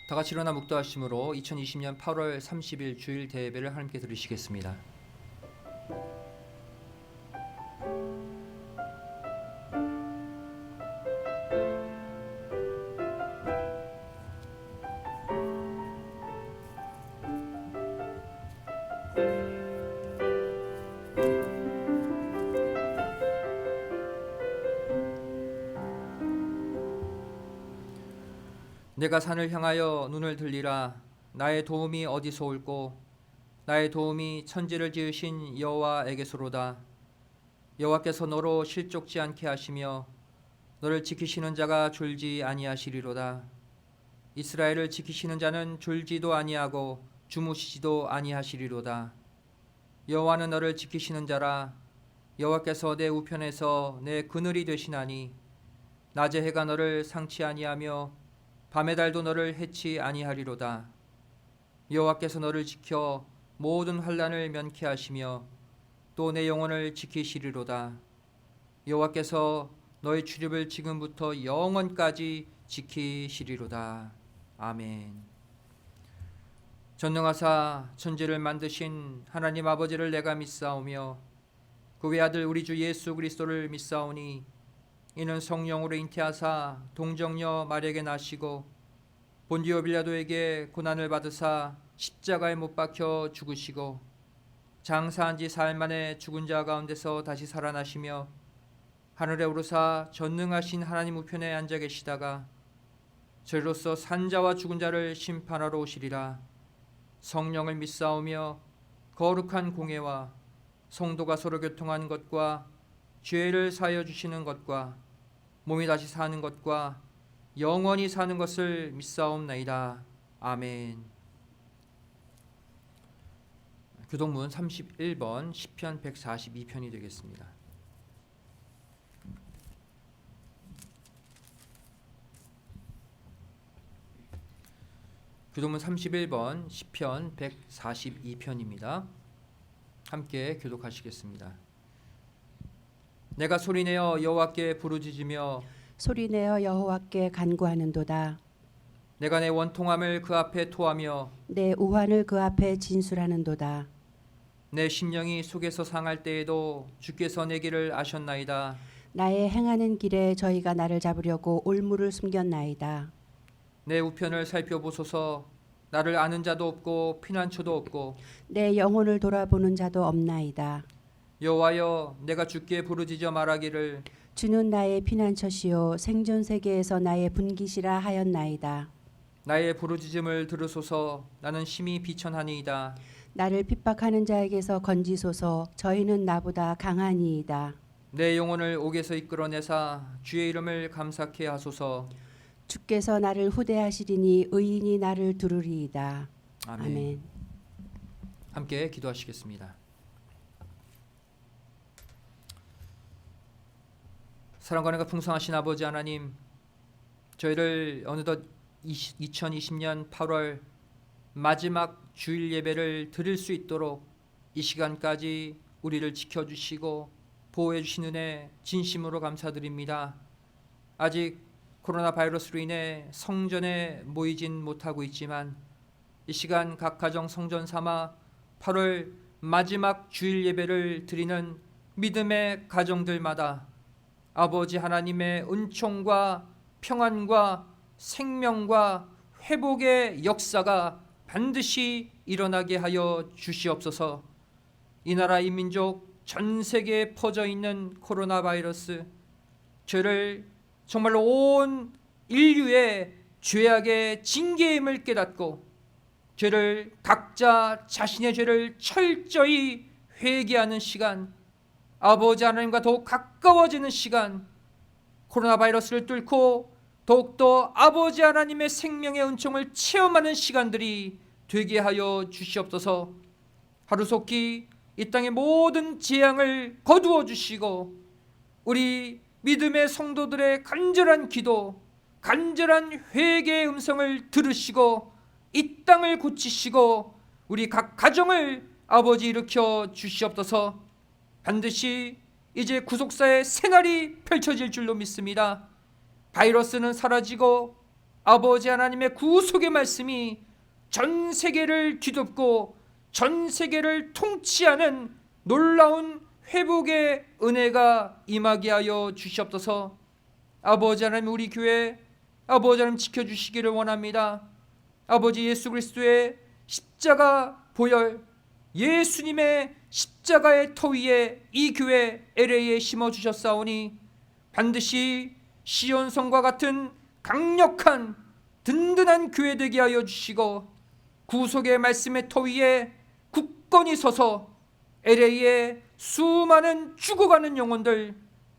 다 같이 일어나 묵도하심으로 2020년 8월 30일 주일 대예배를 하나님께 드리시겠습니다. 내가 산을 향하여 눈을 들리라. 나의 도움이 어디서 올꼬? 나의 도움이 천지를 지으신 여호와에게서로다. 여호와께서 너로 실족지 않게 하시며 너를 지키시는 자가 졸지 아니하시리로다. 이스라엘을 지키시는 자는 졸지도 아니하고 주무시지도 아니하시리로다. 여호와는 너를 지키시는 자라. 여호와께서 내 우편에서 내 그늘이 되시나니 낮의 해가 너를 상치 아니하며 밤의 달도 너를 해치 아니하리로다. 여호와께서 너를 지켜 모든 환난을 면케 하시며 또 내 영혼을 지키시리로다. 여호와께서 너의 출입을 지금부터 영원까지 지키시리로다. 아멘. 전능하사 천지를 만드신 하나님 아버지를 내가 믿사오며 그 외아들 우리 주 예수 그리스도를 믿사오니 이는 성령으로 잉태하사 동정녀 마리아에게 나시고 본디오 빌라도에게 고난을 받으사 십자가에 못 박혀 죽으시고 장사한 지 사흘 만에 죽은 자 가운데서 다시 살아나시며 하늘에 오르사 전능하신 하나님 우편에 앉아 계시다가 저희로서 산자와 죽은 자를 심판하러 오시리라. 성령을 믿사오며 거룩한 공예와 성도가 서로 교통하는 것과 죄를 사하여 주시는 것과 몸이 다시 사는 것과 영원히 사는 것을 믿사옵나이다. 아멘. 교동문 31번 시편 142편이 되겠습니다. 교동문 31번 시편 142편입니다. 함께 교독하시겠습니다. 내가 소리내어 여호와께 부르짖으며 소리내어 여호와께 간구하는도다. 내가 내 원통함을 그 앞에 토하며 내 우환을 그 앞에 진술하는도다. 내 심령이 속에서 상할 때에도 주께서 내 길을 아셨나이다. 나의 행하는 길에 저희가 나를 잡으려고 올무를 숨겼나이다. 내 우편을 살펴보소서. 나를 아는 자도 없고 피난처도 없고 내 영혼을 돌아보는 자도 없나이다. 여호와여, 내가 주께 부르짖어 말하기를 주는 나의 피난처시요 생존 세계에서 나의 분기시라 하였나이다. 나의 부르짖음을 들으소서. 나는 심히 비천하니이다. 나를 핍박하는 자에게서 건지소서. 저희는 나보다 강하니이다. 내 영혼을 옥에서 이끌어내사 주의 이름을 감사케 하소서. 주께서 나를 후대하시리니 의인이 나를 두루리이다. 아멘. 아멘. 함께 기도하시겠습니다. 사랑과 은혜가 풍성하신 아버지 하나님, 저희를 어느덧 2020년 8월 마지막 주일 예배를 드릴 수 있도록 이 시간까지 우리를 지켜주시고 보호해 주신 은혜 진심으로 감사드립니다. 아직 코로나 바이러스로 인해 성전에 모이진 못하고 있지만 이 시간 각 가정 성전 삼아 8월 마지막 주일 예배를 드리는 믿음의 가정들마다 아버지 하나님의 은총과 평안과 생명과 회복의 역사가 반드시 일어나게 하여 주시옵소서. 이 나라 이 민족 전 세계에 퍼져 있는 코로나 바이러스, 죄를 정말로 온 인류의 죄악의 징계임을 깨닫고 죄를 각자 자신의 죄를 철저히 회개하는 시간, 아버지 하나님과 더욱 가까워지는 시간, 코로나 바이러스를 뚫고 더욱더 아버지 하나님의 생명의 은총을 체험하는 시간들이 되게 하여 주시옵소서. 하루속히 이 땅의 모든 재앙을 거두어 주시고 우리 믿음의 성도들의 간절한 기도, 간절한 회개의 음성을 들으시고 이 땅을 고치시고 우리 각 가정을 아버지 일으켜 주시옵소서. 반드시 이제 구속사의 새날이 펼쳐질 줄로 믿습니다. 바이러스는 사라지고 아버지 하나님의 구속의 말씀이 전 세계를 뒤덮고 전 세계를 통치하는 놀라운 회복의 은혜가 임하게 하여 주시옵소서. 아버지 하나님, 우리 교회 아버지 하나님 지켜주시기를 원합니다. 아버지 예수 그리스도의 십자가 보혈, 예수님의 십자가의 터 위에 이 교회 LA에 심어주셨사오니 반드시 시온성과 같은 강력한 든든한 교회 되게 하여 주시고 구속의 말씀의 터 위에 굳건히 서서 LA의 수많은 죽어가는 영혼들,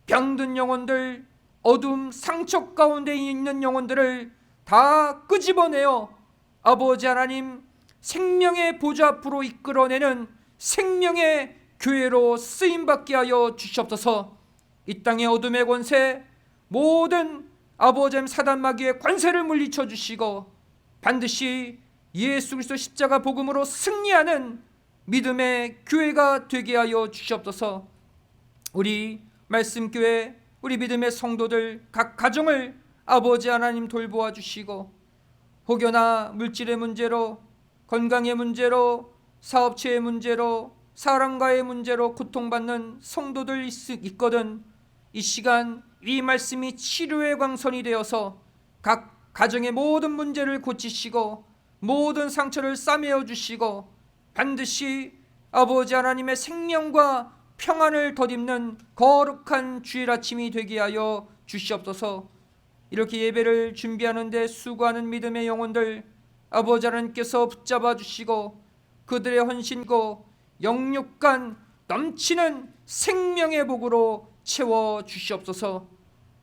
병든 영혼들, 어둠 상처 가운데 있는 영혼들을 다 끄집어내어 아버지 하나님 생명의 보좌 앞으로 이끌어내는 생명의 교회로 쓰임받게 하여 주시옵소서. 이 땅의 어둠의 권세, 모든 아버지 하나님 사단 마귀의 관세를 물리쳐 주시고 반드시 예수 그리스도 십자가 복음으로 승리하는 믿음의 교회가 되게 하여 주시옵소서. 우리 말씀교회, 우리 믿음의 성도들 각 가정을 아버지 하나님 돌보아 주시고 혹여나 물질의 문제로, 건강의 문제로, 사업체의 문제로, 사랑과의 문제로 고통받는 성도들 있거든 이 시간 이 말씀이 치료의 광선이 되어서 각 가정의 모든 문제를 고치시고 모든 상처를 싸매어 주시고 반드시 아버지 하나님의 생명과 평안을 덧입는 거룩한 주일 아침이 되게 하여 주시옵소서. 이렇게 예배를 준비하는데 수고하는 믿음의 영혼들 아버지 하나님께서 붙잡아 주시고 그들의 헌신고 영육간 넘치는 생명의 복으로 채워 주시옵소서.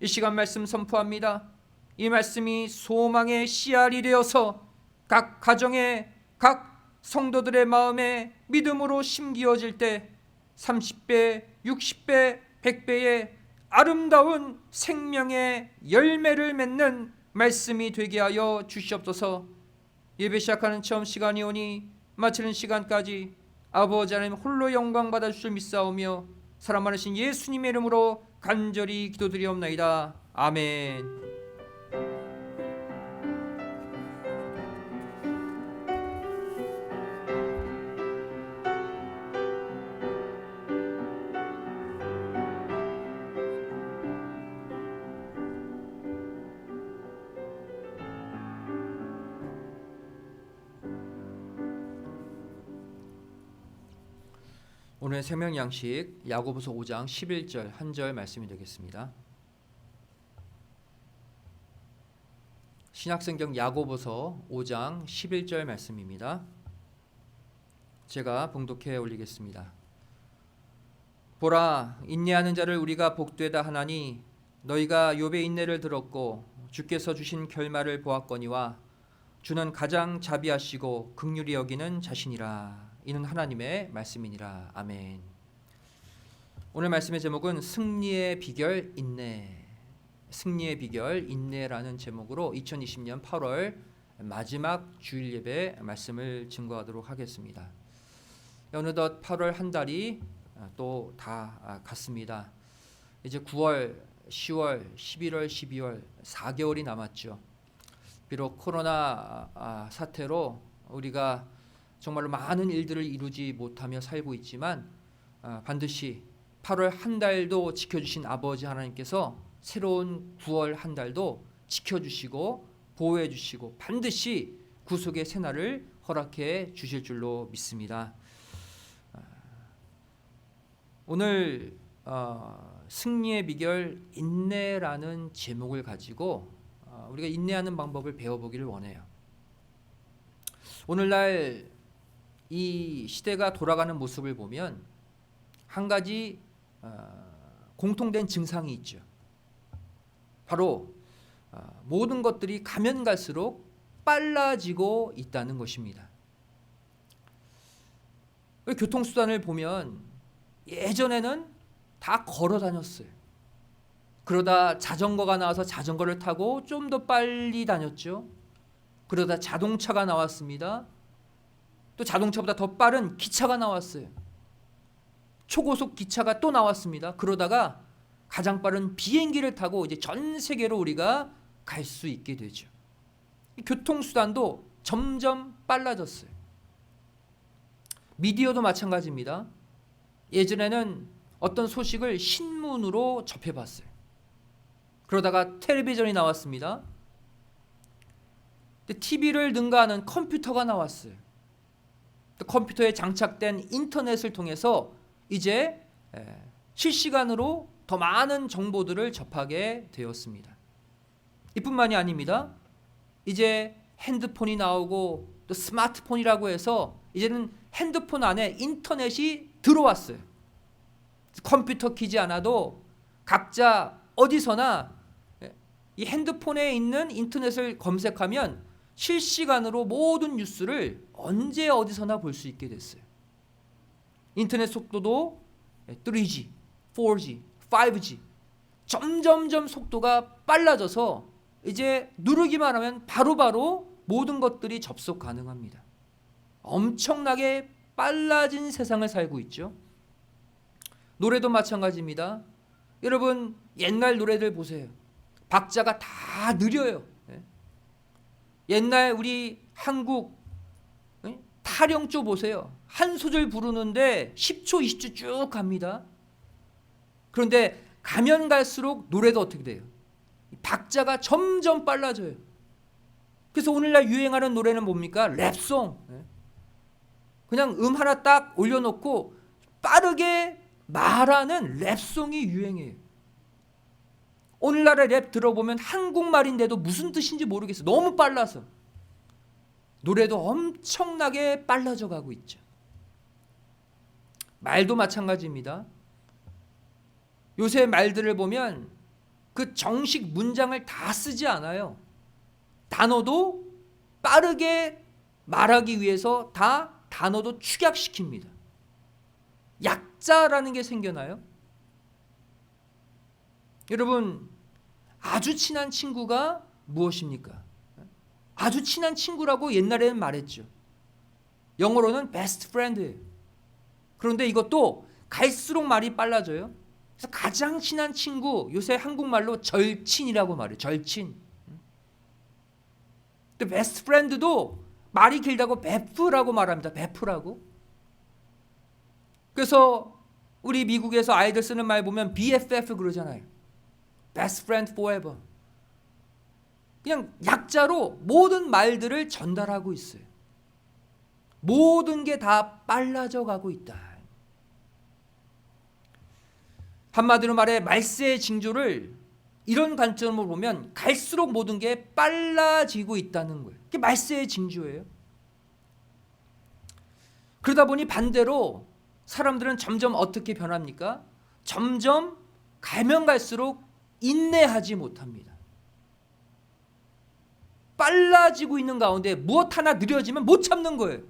이 시간 말씀 선포합니다. 이 말씀이 소망의 씨알이 되어서 각 가정에 각 성도들의 마음에 믿음으로 심기어질 때 30배, 60배, 100배의 아름다운 생명의 열매를 맺는 말씀이 되게 하여 주시옵소서. 예배 시작하는 처음 시간이 오니 마치는 시간까지 아버지 하나님 홀로 영광 받아 주실 믿사오며 사랑 많으신 예수님의 이름으로 간절히 기도드리옵나이다. 아멘. 오늘 생명 양식 야고보서 5장 11절 한 절 말씀이 되겠습니다. 신약성경 야고보서 5장 11절 말씀입니다. 제가 봉독해 올리겠습니다. 보라, 인내하는 자를 우리가 복되다 하나니 너희가 욥의 인내를 들었고 주께서 주신 결말을 보았거니와 주는 가장 자비하시고 긍휼히 여기는 자신이라. 이는 하나님의 말씀이니라. 아멘. 오늘 말씀의 제목은 승리의 비결 인내. 승리의 비결 인내라는 제목으로 2020년 8월 마지막 주일 예배 말씀을 증거하도록 하겠습니다. 어느덧 8월 한 달이 또 다 갔습니다. 이제 9월, 10월, 11월, 12월 4개월이 남았죠. 비록 코로나 사태로 우리가 정말로 많은 일들을 이루지 못하며 살고 있지만 반드시 8월 한 달도 지켜주신 아버지 하나님께서 새로운 9월 한 달도 지켜주시고 보호해 주시고 반드시 구속의 새날을 허락해 주실 줄로 믿습니다. 오늘 승리의 비결 인내라는 제목을 가지고 우리가 인내하는 방법을 배워보기를 원해요. 오늘날 이 시대가 돌아가는 모습을 보면 한 가지 공통된 증상이 있죠. 바로 모든 것들이 가면 갈수록 빨라지고 있다는 것입니다. 교통수단을 보면 예전에는 다 걸어 다녔어요. 그러다 자전거가 나와서 자전거를 타고 좀 더 빨리 다녔죠. 그러다 자동차가 나왔습니다. 또 자동차보다 더 빠른 기차가 나왔어요. 초고속 기차가 또 나왔습니다. 그러다가 가장 빠른 비행기를 타고 이제 전 세계로 우리가 갈 수 있게 되죠. 교통수단도 점점 빨라졌어요. 미디어도 마찬가지입니다. 예전에는 어떤 소식을 신문으로 접해봤어요. 그러다가 텔레비전이 나왔습니다. TV를 능가하는 컴퓨터가 나왔어요. 컴퓨터에 장착된 인터넷을 통해서 이제 실시간으로 더 많은 정보들을 접하게 되었습니다. 이뿐만이 아닙니다. 이제 핸드폰이 나오고 또 스마트폰이라고 해서 이제는 핸드폰 안에 인터넷이 들어왔어요. 컴퓨터 키지 않아도 각자 어디서나 이 핸드폰에 있는 인터넷을 검색하면 실시간으로 모든 뉴스를 언제 어디서나 볼 수 있게 됐어요. 인터넷 속도도 3G, 4G, 5G 점점점 속도가 빨라져서 이제 누르기만 하면 바로바로 모든 것들이 접속 가능합니다. 엄청나게 빨라진 세상을 살고 있죠. 노래도 마찬가지입니다. 여러분 옛날 노래들 보세요. 박자가 다 느려요. 옛날 우리 한국 타령조 보세요. 한 소절 부르는데 10초, 20초 쭉 갑니다. 그런데 가면 갈수록 노래도 어떻게 돼요? 박자가 점점 빨라져요. 그래서 오늘날 유행하는 노래는 뭡니까? 랩송. 그냥 하나 딱 올려놓고 빠르게 말하는 랩송이 유행해요. 오늘날의 랩 들어보면 한국말인데도 무슨 뜻인지 모르겠어요. 너무 빨라서. 노래도 엄청나게 빨라져 가고 있죠. 말도 마찬가지입니다. 요새 말들을 보면 그 정식 문장을 다 쓰지 않아요. 단어도 빠르게 말하기 위해서 다 단어도 축약시킵니다. 약자라는 게 생겨나요. 여러분 아주 친한 친구가 무엇입니까? 아주 친한 친구라고 옛날에는 말했죠. 영어로는 best friend예요. 그런데 이것도 갈수록 말이 빨라져요. 그래서 가장 친한 친구 요새 한국말로 절친이라고 말해요. 절친. 또 베스트 프렌드도 말이 길다고 베프라고 말합니다. 베프라고. 그래서 우리 미국에서 아이들 쓰는 말 보면 BFF 그러잖아요. Best friend forever. 그냥 약자로 모든 말들을 전달하고 있어요. 모든 게 다 빨라져 가고 있다. 한마디로 말해 말세의 징조를 이런 관점으로 보면 갈수록 모든 게 빨라지고 있다는 거예요. 그게 말세의 징조예요. 그러다 보니 반대로 사람들은 점점 어떻게 변합니까? 점점 가면 갈수록 인내하지 못합니다. 빨라지고 있는 가운데 무엇 하나 느려지면 못 참는 거예요.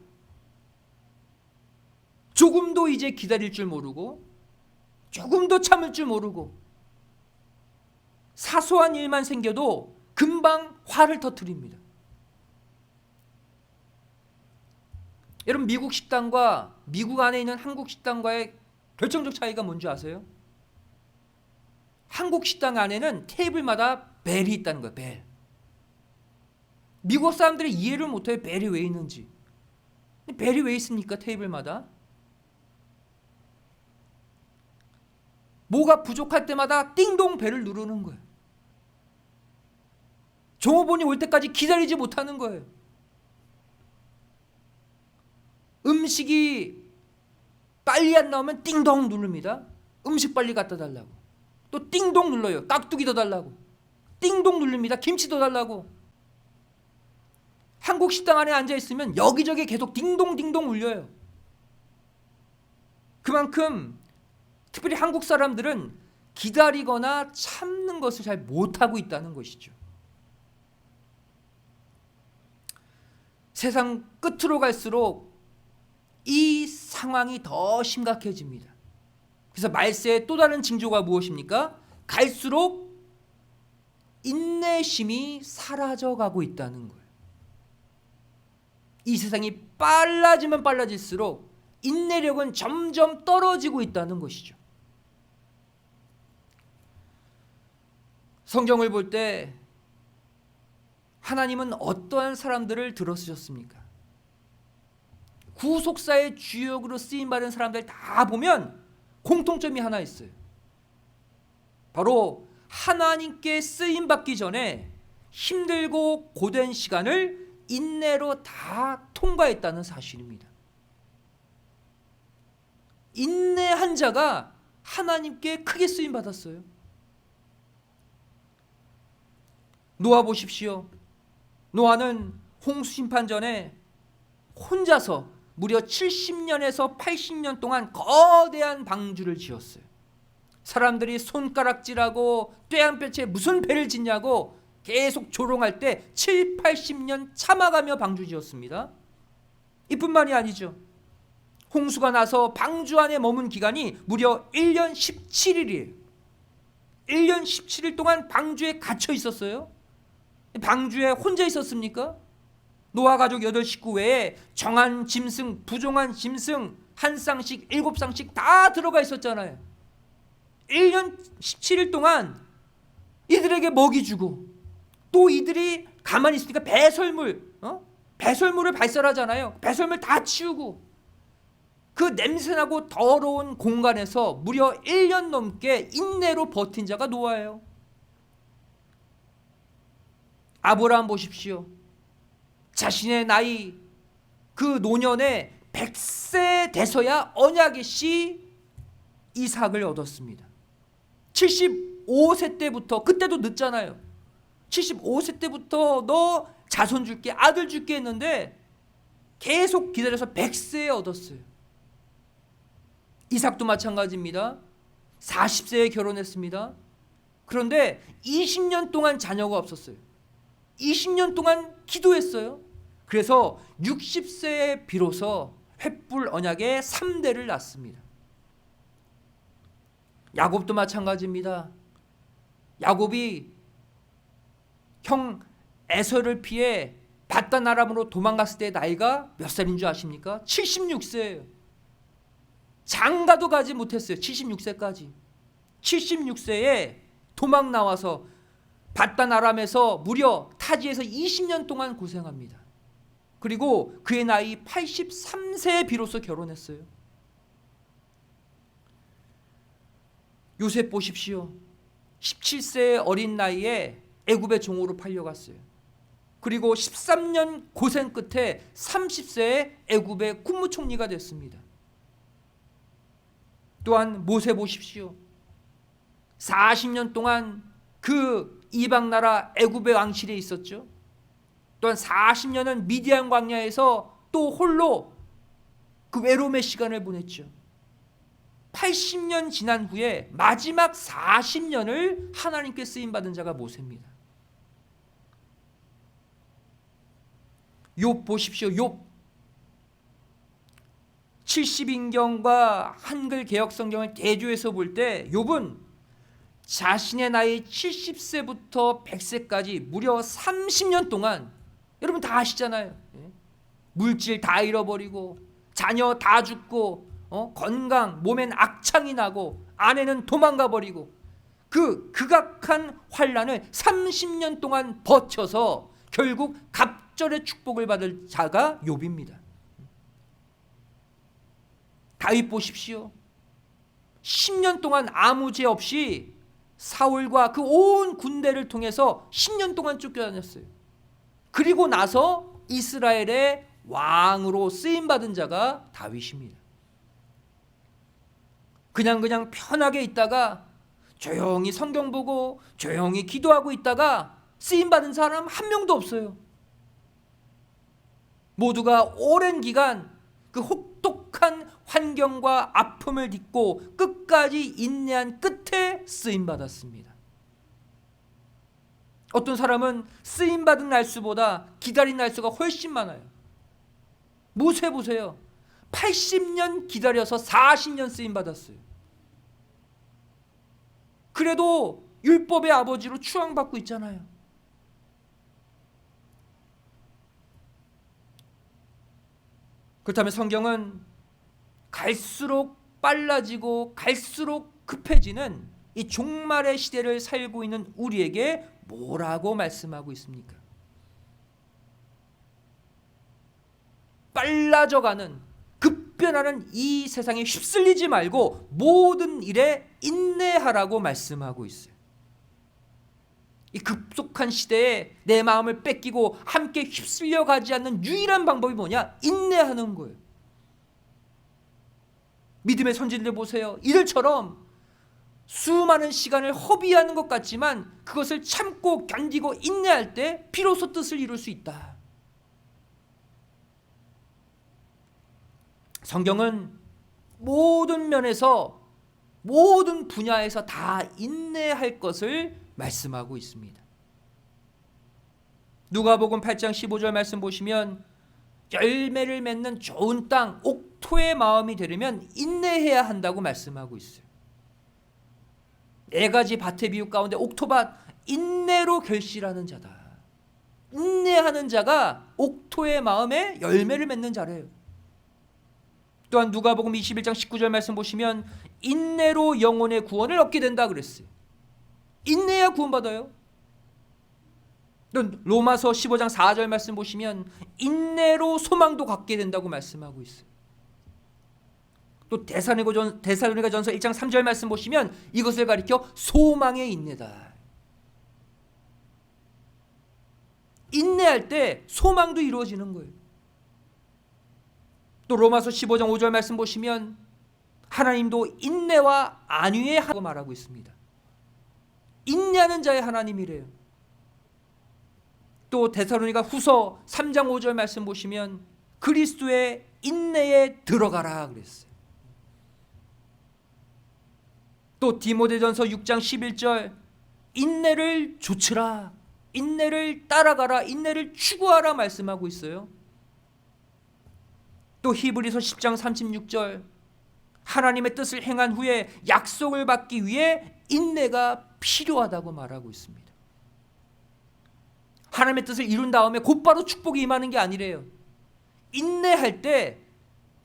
조금도 이제 기다릴 줄 모르고 조금도 참을 줄 모르고 사소한 일만 생겨도 금방 화를 터뜨립니다. 여러분 미국 식당과 미국 안에 있는 한국 식당과의 결정적 차이가 뭔지 아세요? 한국 식당 안에는 테이블마다 벨이 있다는 거예요. 벨. 미국 사람들이 이해를 못해요. 벨이 왜 있는지. 벨이 왜 있습니까? 테이블마다. 뭐가 부족할 때마다 띵동 벨을 누르는 거예요. 종업원이 올 때까지 기다리지 못하는 거예요. 음식이 빨리 안 나오면 띵동 누릅니다. 음식 빨리 갖다 달라고. 또 띵동 눌러요. 깍두기 더 달라고. 띵동 누릅니다. 김치 더 달라고. 한국 식당 안에 앉아 있으면 여기저기 계속 띵동띵동 울려요. 그만큼 특별히 한국 사람들은 기다리거나 참는 것을 잘 못하고 있다는 것이죠. 세상 끝으로 갈수록 이 상황이 더 심각해집니다. 그래서 말세의 또 다른 징조가 무엇입니까? 갈수록 인내심이 사라져가고 있다는 거예요. 이 세상이 빨라지면 빨라질수록 인내력은 점점 떨어지고 있다는 것이죠. 성경을 볼 때 하나님은 어떠한 사람들을 들어쓰셨습니까? 구속사의 주역으로 쓰임받은 사람들 다 보면 공통점이 하나 있어요. 바로 하나님께 쓰임받기 전에 힘들고 고된 시간을 인내로 다 통과했다는 사실입니다. 인내한 자가 하나님께 크게 쓰임받았어요. 노아 보십시오. 노아는 홍수 심판 전에 혼자서 무려 70년에서 80년 동안 거대한 방주를 지었어요. 사람들이 손가락질하고 떼한볕에 무슨 배를 짓냐고 계속 조롱할 때 7, 80년 참아가며 방주 지었습니다. 이뿐만이 아니죠. 홍수가 나서 방주 안에 머문 기간이 무려 1년 17일이에요. 1년 17일 동안 방주에 갇혀 있었어요. 방주에 혼자 있었습니까? 노아 가족 8식구 외에 정한 짐승, 부정한 짐승 한 쌍씩 7쌍씩 다 들어가 있었잖아요. 1년 17일 동안 이들에게 먹이 주고 또 이들이 가만히 있으니까 배설물을 발설하잖아요. 배설물 다 치우고 그 냄새나고 더러운 공간에서 무려 1년 넘게 인내로 버틴 자가 노아예요. 아브라함 보십시오. 자신의 나이 그 노년에 100세 돼서야 언약의 씨 이삭을 얻었습니다. 75세 때부터, 그때도 늦잖아요. 75세 때부터 너 자손 줄게, 아들 줄게 했는데 계속 기다려서 100세에 얻었어요. 이삭도 마찬가지입니다. 40세에 결혼했습니다. 그런데 20년 동안 자녀가 없었어요. 20년 동안 기도했어요. 그래서 60세에 비로소 횃불 언약의 3대를 낳습니다. 야곱도 마찬가지입니다. 야곱이 형 에서를 피해 바단 아람으로 도망갔을 때 나이가 몇 살인 줄 아십니까? 76세예요. 장가도 가지 못했어요. 76세까지. 76세에 도망 나와서 바단 아람에서 무려 타지에서 20년 동안 고생합니다. 그리고 그의 나이 83세에 비로소 결혼했어요. 요셉 보십시오. 17세의 어린 나이에 애굽의 종으로 팔려갔어요. 그리고 13년 고생 끝에 30세에 애굽의 국무총리가 됐습니다. 또한 모세 보십시오. 40년 동안 그 이방 나라 애굽의 왕실에 있었죠. 또한 40년은 미디안 광야에서 또 홀로 그 외로움의 시간을 보냈죠. 80년 지난 후에 마지막 40년을 하나님께 쓰임받은 자가 모세입니다. 욥 보십시오. 욥 70인경과 한글 개역 성경을 대조해서 볼 때 욥은 자신의 나이 70세부터 100세까지 무려 30년 동안, 여러분 다 아시잖아요. 물질 다 잃어버리고 자녀 다 죽고 건강 몸엔 악창이 나고 아내는 도망가 버리고 그 극악한 환난을 30년 동안 버텨서 결국 갑절의 축복을 받을 자가 욥입니다. 다윗 보십시오. 10년 동안 아무 죄 없이 사울과 그 온 군대를 통해서 10년 동안 쫓겨다녔어요. 그리고 나서 이스라엘의 왕으로 쓰임받은 자가 다윗입니다. 그냥 편하게 있다가 조용히 성경 보고 조용히 기도하고 있다가 쓰임받은 사람 한 명도 없어요. 모두가 오랜 기간 그 혹독한 환경과 아픔을 딛고 끝까지 인내한 끝에 쓰임받았습니다. 어떤 사람은 쓰임받은 날수보다 기다린 날수가 훨씬 많아요. 모세 보세요. 80년 기다려서 40년 쓰임받았어요. 그래도 율법의 아버지로 추앙받고 있잖아요. 그렇다면 성경은 갈수록 빨라지고 갈수록 급해지는 이 종말의 시대를 살고 있는 우리에게 뭐라고 말씀하고 있습니까? 빨라져가는 급변하는 이 세상에 휩쓸리지 말고 모든 일에 인내하라고 말씀하고 있어요. 이 급속한 시대에 내 마음을 뺏기고 함께 휩쓸려 가지 않는 유일한 방법이 뭐냐? 인내하는 거예요. 믿음의 선진들 보세요. 이들처럼 수많은 시간을 허비하는 것 같지만 그것을 참고 견디고 인내할 때 비로소 뜻을 이룰 수 있다. 성경은 모든 면에서 모든 분야에서 다 인내할 것을 말씀하고 있습니다. 누가복음 8장 15절 말씀 보시면 열매를 맺는 좋은 땅 옥토의 마음이 되려면 인내해야 한다고 말씀하고 있어요. 네 가지 밭의 비유 가운데 옥토밭, 인내로 결실하는 자다. 인내하는 자가 옥토의 마음에 열매를 맺는 자래요. 또한 누가복음 21장 19절 말씀 보시면 인내로 영혼의 구원을 얻게 된다 그랬어요. 인내야 구원받아요. 또 로마서 15장 4절 말씀 보시면 인내로 소망도 갖게 된다고 말씀하고 있어요. 또 데살로니가전서 1장 3절 말씀 보시면 이것을 가리켜 소망의 인내다. 인내할 때 소망도 이루어지는 거예요. 또 로마서 15장 5절 말씀 보시면 하나님도 인내와 안위에 하고 말하고 있습니다. 인내하는 자의 하나님이래요. 또 데살로니가 후서 3장 5절 말씀 보시면 그리스도의 인내에 들어가라 그랬어요. 또 디모데전서 6장 11절 인내를 조치라, 인내를 따라가라, 인내를 추구하라 말씀하고 있어요. 또 히브리서 10장 36절 하나님의 뜻을 행한 후에 약속을 받기 위해 인내가 필요하다고 말하고 있습니다. 하나님의 뜻을 이룬 다음에 곧바로 축복이 임하는 게 아니래요. 인내할 때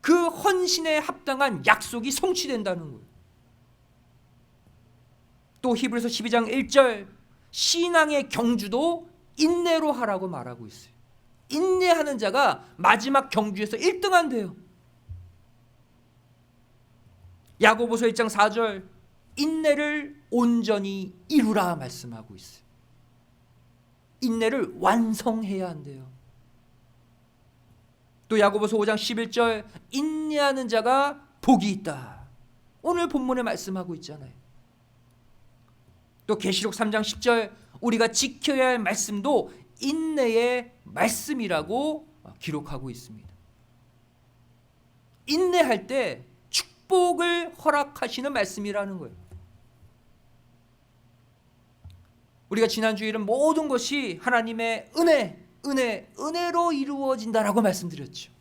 그 헌신에 합당한 약속이 성취된다는 거예요. 또 히브리서 12장 1절 신앙의 경주도 인내로 하라고 말하고 있어요. 인내하는 자가 마지막 경주에서 1등한대요. 야고보서 1장 4절 인내를 온전히 이루라 말씀하고 있어요. 인내를 완성해야 한대요. 또 야고보서 5장 11절 인내하는 자가 복이 있다. 오늘 본문에 말씀하고 있잖아요. 또 계시록 3장 10절 우리가 지켜야 할 말씀도 인내의 말씀이라고 기록하고 있습니다. 인내할 때 축복을 허락하시는 말씀이라는 거예요. 우리가 지난 주일은 모든 것이 하나님의 은혜로 이루어진다라고 말씀드렸죠.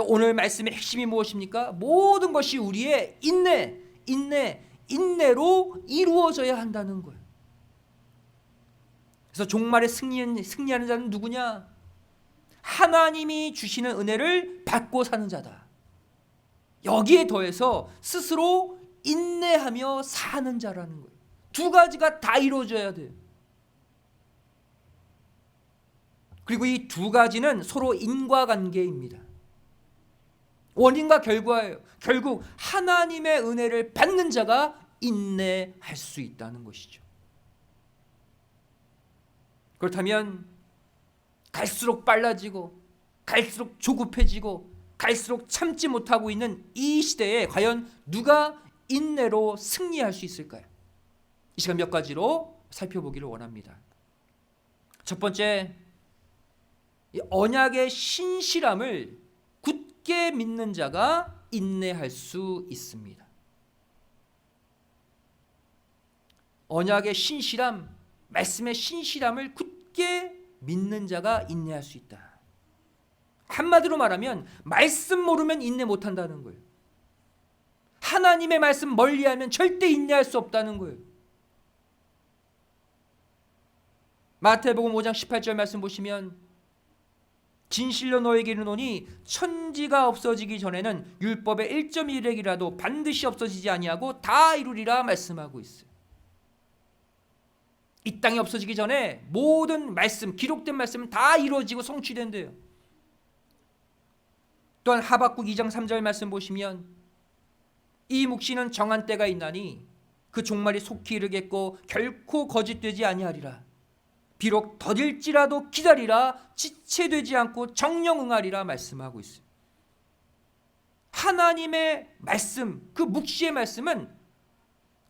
오늘 말씀의 핵심이 무엇입니까? 모든 것이 우리의 인내로 이루어져야 한다는 거예요. 그래서 종말에 승리하는 자는 누구냐? 하나님이 주시는 은혜를 받고 사는 자다. 여기에 더해서 스스로 인내하며 사는 자라는 거예요. 두 가지가 다 이루어져야 돼요. 그리고 이 두 가지는 서로 인과관계입니다. 원인과 결과예요. 결국 하나님의 은혜를 받는 자가 인내할 수 있다는 것이죠. 그렇다면 갈수록 빨라지고 갈수록 조급해지고 갈수록 참지 못하고 있는 이 시대에 과연 누가 인내로 승리할 수 있을까요? 이 시간 몇 가지로 살펴보기를 원합니다. 첫 번째, 이 언약의 신실함을 굳게 믿는 자가 인내할 수 있습니다. 언약의 신실함, 말씀의 신실함을 굳게 믿는 자가 인내할 수 있다. 한마디로 말하면 말씀 모르면 인내 못한다는 거예요. 하나님의 말씀 멀리하면 절대 인내할 수 없다는 거예요. 마태복음 5장 18절 말씀 보시면 진실로 너에게 이르노니 천지가 없어지기 전에는 율법의 1.1획이라도 반드시 없어지지 아니하고 다 이루리라 말씀하고 있어요. 이 땅이 없어지기 전에 모든 말씀, 기록된 말씀은 다 이루어지고 성취된대요. 또한 하박국 2장 3절 말씀 보시면 이 묵시는 정한 때가 있나니 그 종말이 속히 이르겠고 결코 거짓되지 아니하리라. 비록 더딜지라도 기다리라. 지체되지 않고 정령 응하리라 말씀하고 있습니다. 하나님의 말씀, 그 묵시의 말씀은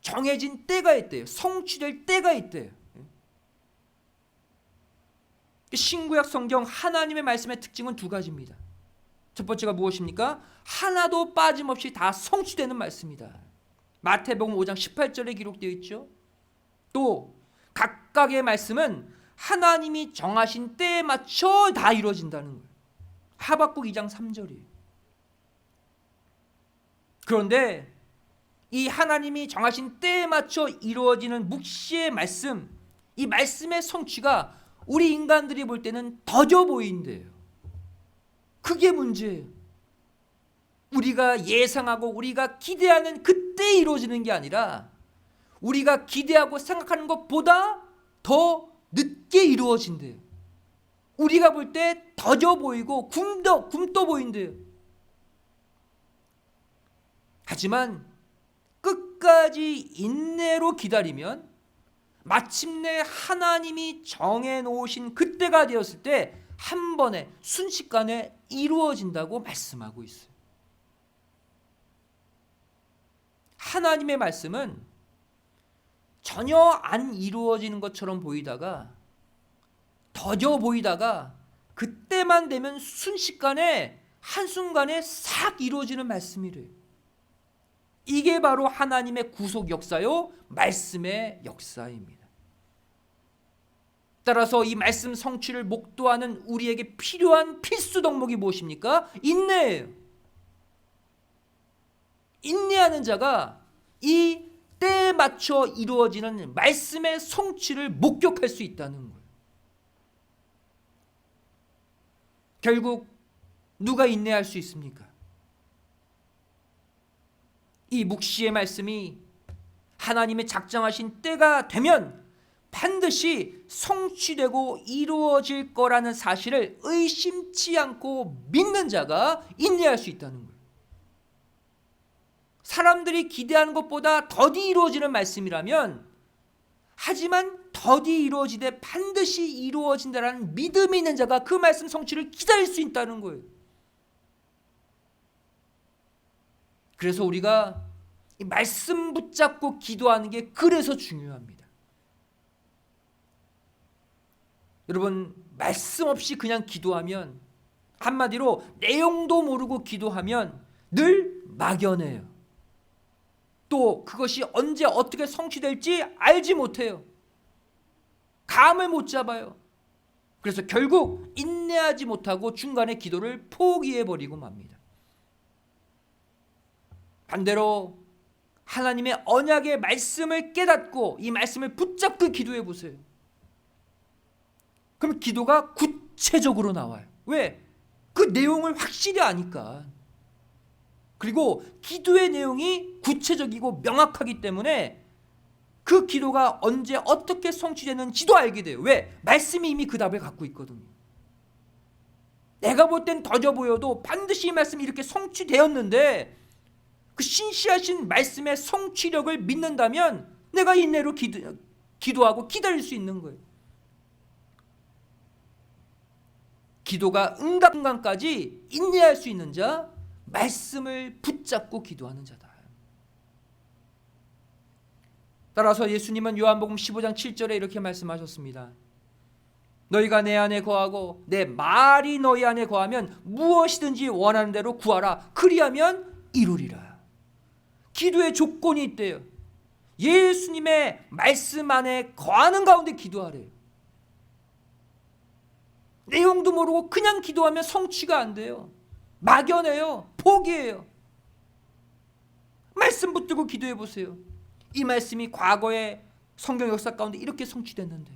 정해진 때가 있대요. 성취될 때가 있대요. 신구약 성경 하나님의 말씀의 특징은 두 가지입니다. 첫 번째가 무엇입니까? 하나도 빠짐없이 다 성취되는 말씀이다. 마태복음 5장 18절에 기록되어 있죠. 또 각각의 말씀은 하나님이 정하신 때에 맞춰 다 이루어진다는 거예요. 하박국 2장 3절이에요. 그런데 이 하나님이 정하신 때에 맞춰 이루어지는 묵시의 말씀, 이 말씀의 성취가 우리 인간들이 볼 때는 더뎌 보인대요. 그게 문제예요. 우리가 예상하고 우리가 기대하는 그때 이루어지는 게 아니라 우리가 기대하고 생각하는 것보다 더 늦게 이루어진대요. 우리가 볼 때 더뎌 보이고 굼떠 보인대요. 하지만 끝까지 인내로 기다리면 마침내 하나님이 정해놓으신 그때가 되었을 때 한 번에 순식간에 이루어진다고 말씀하고 있어요. 하나님의 말씀은 전혀 안 이루어지는 것처럼 보이다가 더뎌 보이다가 그때만 되면 순식간에 한순간에 싹 이루어지는 말씀이래요. 이게 바로 하나님의 구속 역사요, 말씀의 역사입니다. 따라서 이 말씀 성취를 목도하는 우리에게 필요한 필수 덕목이 무엇입니까? 인내예요. 인내하는 자가 이 때에 맞춰 이루어지는 말씀의 성취를 목격할 수 있다는 거예요. 결국 누가 인내할 수 있습니까? 이 묵시의 말씀이 하나님의 작정하신 때가 되면 반드시 성취되고 이루어질 거라는 사실을 의심치 않고 믿는 자가 인내할 수 있다는 거예요. 사람들이 기대하는 것보다 더디 이루어지는 말씀이라면, 하지만 더디 이루어지되 반드시 이루어진다라는 믿음이 있는 자가 그 말씀 성취를 기다릴 수 있다는 거예요. 그래서 우리가 이 말씀 붙잡고 기도하는 게 그래서 중요합니다. 여러분, 말씀 없이 그냥 기도하면, 한마디로 내용도 모르고 기도하면 늘 막연해요. 또 그것이 언제 어떻게 성취될지 알지 못해요. 감을 못 잡아요. 그래서 결국 인내하지 못하고 중간에 기도를 포기해버리고 맙니다. 반대로 하나님의 언약의 말씀을 깨닫고 이 말씀을 붙잡고 기도해 보세요. 그럼 기도가 구체적으로 나와요. 왜? 그 내용을 확실히 아니까. 그리고 기도의 내용이 구체적이고 명확하기 때문에 그 기도가 언제 어떻게 성취되는지도 알게 돼요. 왜? 말씀이 이미 그 답을 갖고 있거든요. 내가 볼 땐 더뎌 보여도 반드시 이 말씀이 이렇게 성취되었는데, 그 신실하신 말씀의 성취력을 믿는다면 내가 인내로 기도하고 기다릴 수 있는 거예요. 기도가 응답 순간까지 인내할 수 있는 자, 말씀을 붙잡고 기도하는 자다. 따라서 예수님은 요한복음 15장 7절에 이렇게 말씀하셨습니다. 너희가 내 안에 거하고 내 말이 너희 안에 거하면 무엇이든지 원하는 대로 구하라. 그리하면 이루리라. 기도의 조건이 있대요. 예수님의 말씀 안에 거하는 가운데 기도하래요. 내용도 모르고 그냥 기도하면 성취가 안 돼요. 막연해요. 포기해요. 말씀 붙들고 기도해 보세요. 이 말씀이 과거의 성경 역사 가운데 이렇게 성취됐는데,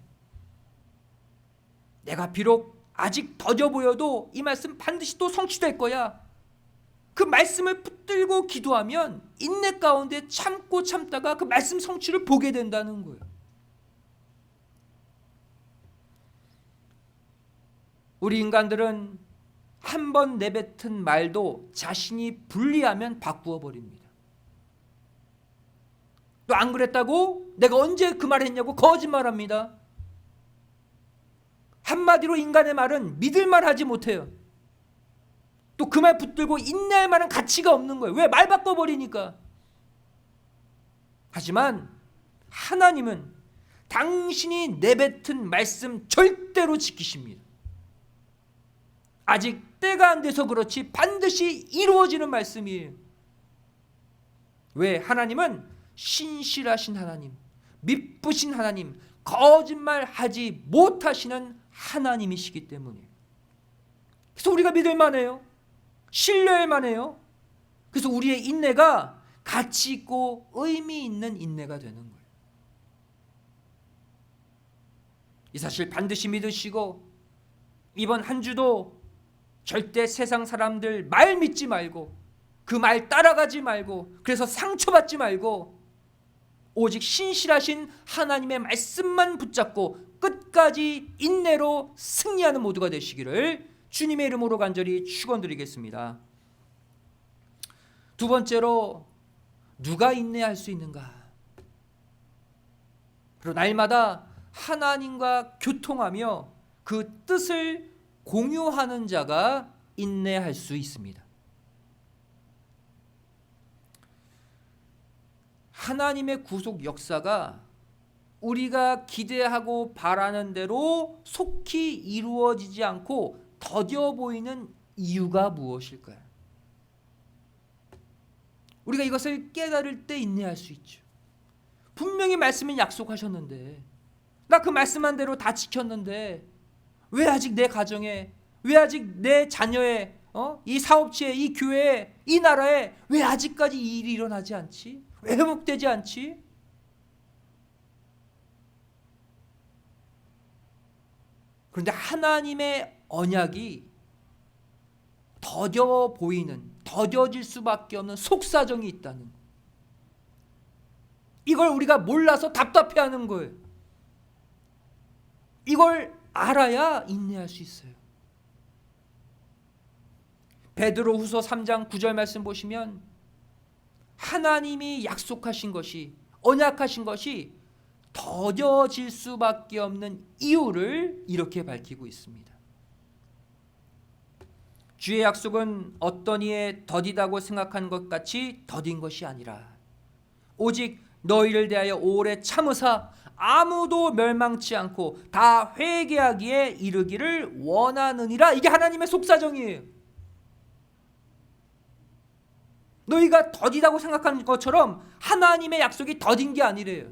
내가 비록 아직 더뎌 보여도 이 말씀 반드시 또 성취될 거야. 그 말씀을 붙들고 기도하면 인내 가운데 참고 참다가 그 말씀 성취를 보게 된다는 거예요. 우리 인간들은 한 번 내뱉은 말도 자신이 불리하면 바꾸어 버립니다. 또 안 그랬다고? 내가 언제 그 말 했냐고 거짓말합니다. 한마디로 인간의 말은 믿을만 하지 못해요. 또 그 말 붙들고 인내할 만한 가치가 없는 거예요. 왜? 말 바꿔버리니까. 하지만 하나님은 당신이 내뱉은 말씀 절대로 지키십니다. 아직 때가 안 돼서 그렇지 반드시 이루어지는 말씀이에요. 왜? 하나님은 신실하신 하나님, 미쁘신 하나님, 거짓말하지 못하시는 하나님이시기 때문이에요. 그래서 우리가 믿을 만해요. 신뢰할 만해요. 그래서 우리의 인내가 가치 있고 의미 있는 인내가 되는 거예요. 이 사실 반드시 믿으시고 이번 한 주도 절대 세상 사람들 말 믿지 말고 그 말 따라가지 말고 그래서 상처받지 말고 오직 신실하신 하나님의 말씀만 붙잡고 끝까지 인내로 승리하는 모두가 되시기를 주님의 이름으로 간절히 축원드리겠습니다. 두 번째로 누가 인내할 수 있는가? 그리고 날마다 하나님과 교통하며 그 뜻을 공유하는 자가 인내할 수 있습니다. 하나님의 구속 역사가 우리가 기대하고 바라는 대로 속히 이루어지지 않고 더뎌 보이는 이유가 무엇일까요? 우리가 이것을 깨달을 때 인내할 수 있죠. 분명히 말씀은 약속하셨는데 나 그 말씀한 대로 다 지켰는데 왜 아직 내 가정에, 왜 아직 내 자녀의, 이 사업체에, 이 교회에, 이 나라에 왜 아직까지 이 일이 일어나지 않지? 왜 회복되지 않지? 그런데 하나님의 언약이 더뎌 보이는, 더뎌질 수밖에 없는 속사정이 있다는, 이걸 우리가 몰라서 답답해하는 거예요. 이걸 알아야 인내할 수 있어요. 베드로후서 3장 9절 말씀 보시면 하나님이 약속하신 것이, 언약하신 것이 더뎌질 수밖에 없는 이유를 이렇게 밝히고 있습니다. 주의 약속은 어떤 이에 더디다고 생각하는 것 같이 더딘 것이 아니라 오직 너희를 대하여 오래 참으사 아무도 멸망치 않고 다 회개하기에 이르기를 원하느니라. 이게 하나님의 속사정이에요. 너희가 더디다고 생각하는 것처럼 하나님의 약속이 더딘 게 아니래요.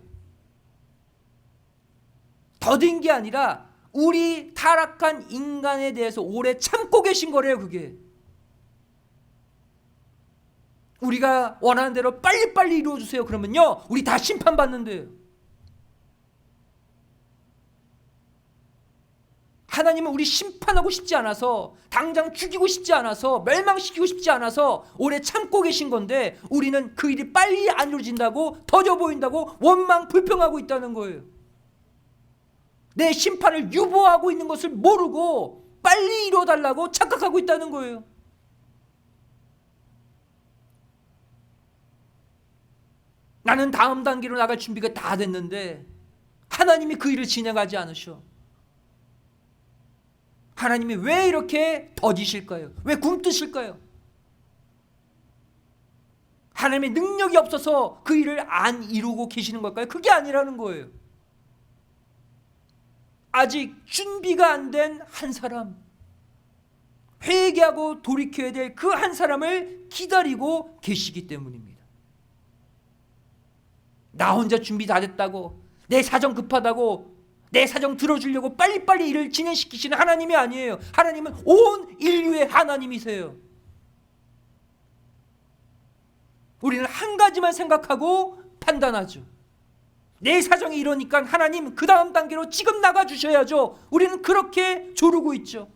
더딘 게 아니라 우리 타락한 인간에 대해서 오래 참고 계신 거래요. 그게 우리가 원하는 대로 빨리빨리 이루어주세요 그러면요 우리 다 심판받는데요. 하나님은 우리 심판하고 싶지 않아서, 당장 죽이고 싶지 않아서, 멸망시키고 싶지 않아서 오래 참고 계신 건데 우리는 그 일이 빨리 안 이루어진다고, 더뎌 보인다고 원망 불평하고 있다는 거예요. 내 심판을 유보하고 있는 것을 모르고 빨리 이루어달라고 착각하고 있다는 거예요. 나는 다음 단계로 나갈 준비가 다 됐는데 하나님이 그 일을 진행하지 않으셔. 하나님이 왜 이렇게 더디실까요? 왜 굼뜨실까요? 하나님의 능력이 없어서 그 일을 안 이루고 계시는 걸까요? 그게 아니라는 거예요. 아직 준비가 안 된 한 사람, 회개하고 돌이켜야 될 그 한 사람을 기다리고 계시기 때문입니다. 나 혼자 준비 다 됐다고, 내 사정 급하다고, 내 사정 들어주려고 빨리빨리 일을 진행시키시는 하나님이 아니에요. 하나님은 온 인류의 하나님이세요. 우리는 한 가지만 생각하고 판단하죠. 내 사정이 이러니까 하나님 그 다음 단계로 지금 나가주셔야죠. 우리는 그렇게 조르고 있죠.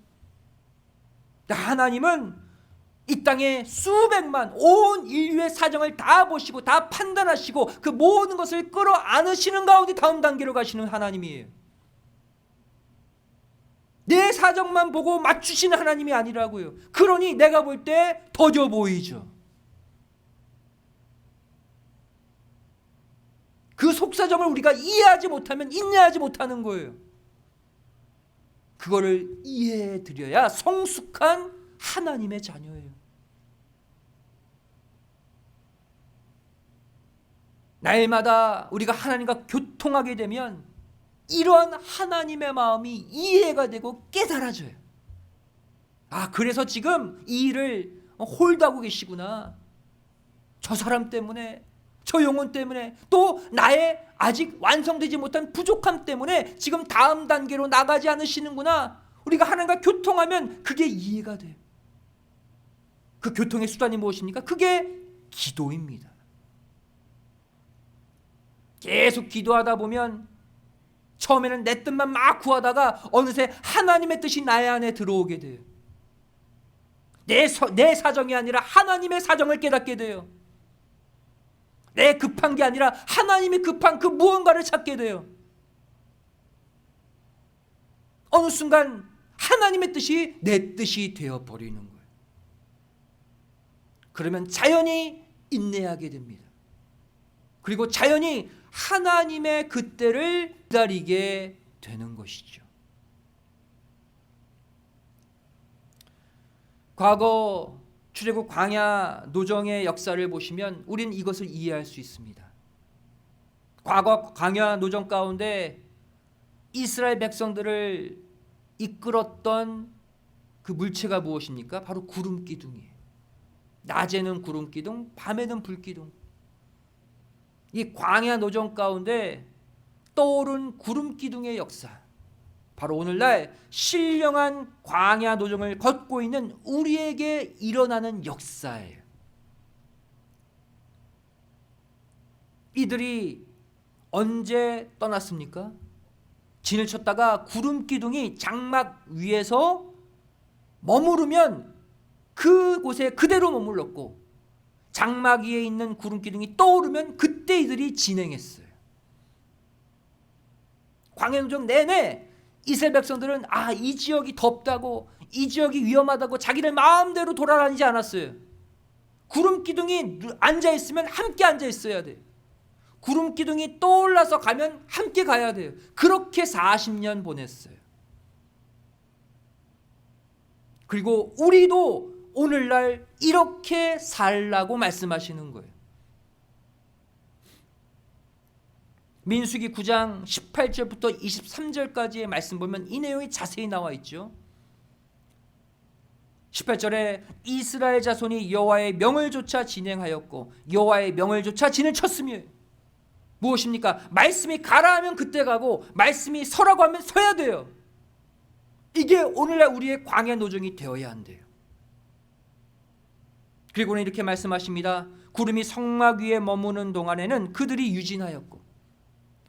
하나님은 이 땅에 수백만, 온 인류의 사정을 다 보시고 다 판단하시고 그 모든 것을 끌어안으시는 가운데 다음 단계로 가시는 하나님이에요. 내 사정만 보고 맞추시는 하나님이 아니라고요. 그러니 내가 볼 때 더뎌 보이죠. 그 속사정을 우리가 이해하지 못하면 인내하지 못하는 거예요. 그거를 이해해 드려야 성숙한 하나님의 자녀예요. 날마다 우리가 하나님과 교통하게 되면 이러한 하나님의 마음이 이해가 되고 깨달아져요. 아, 그래서 지금 이 일을 홀드하고 계시구나. 저 사람 때문에, 저 영혼 때문에, 또 나의 아직 완성되지 못한 부족함 때문에 지금 다음 단계로 나가지 않으시는구나. 우리가 하나님과 교통하면 그게 이해가 돼요. 그 교통의 수단이 무엇입니까? 그게 기도입니다. 계속 기도하다 보면 처음에는 내 뜻만 막 구하다가 어느새 하나님의 뜻이 나의 안에 들어오게 돼요. 내 사정이 아니라 하나님의 사정을 깨닫게 돼요. 내 급한 게 아니라 하나님이 급한 그 무언가를 찾게 돼요. 어느 순간 하나님의 뜻이 내 뜻이 되어버리는 거예요. 그러면 자연히 인내하게 됩니다. 그리고 자연히 하나님의 그 때를 기다리게 되는 것이죠. 과거 출애굽 광야 노정의 역사를 보시면 우리는 이것을 이해할 수 있습니다. 과거 광야 노정 가운데 이스라엘 백성들을 이끌었던 그 물체가 무엇입니까? 바로 구름 기둥이에요. 낮에는 구름 기둥, 밤에는 불 기둥. 이 광야 노정 가운데 떠오른 구름 기둥의 역사, 바로 오늘날 신령한 광야 노정을 걷고 있는 우리에게 일어나는 역사예요. 이들이 언제 떠났습니까? 진을 쳤다가 구름 기둥이 장막 위에서 머무르면 그곳에 그대로 머물렀고, 장막 위에 있는 구름 기둥이 떠오르면 그때 이들이 진행했어요. 광야노정 내내 이스라엘 백성들은 이 지역이 덥다고, 이 지역이 위험하다고 자기들 마음대로 돌아다니지 않았어요. 구름 기둥이 앉아 있으면 함께 앉아 있어야 돼요. 구름 기둥이 떠올라서 가면 함께 가야 돼요. 그렇게 40년 보냈어요. 그리고 우리도 오늘날 이렇게 살라고 말씀하시는 거예요. 민수기 9장 18절부터 23절까지의 말씀 보면 이 내용이 자세히 나와 있죠. 18절에 이스라엘 자손이 여호와의 명을 조차 진행하였고 여호와의 명을 조차 진을 쳤으며, 무엇입니까? 말씀이 가라 하면 그때 가고 말씀이 서라고 하면 서야 돼요. 이게 오늘날 우리의 광야 노정이 되어야 한대요. 그리고는 이렇게 말씀하십니다. 구름이 성막 위에 머무는 동안에는 그들이 유진하였고,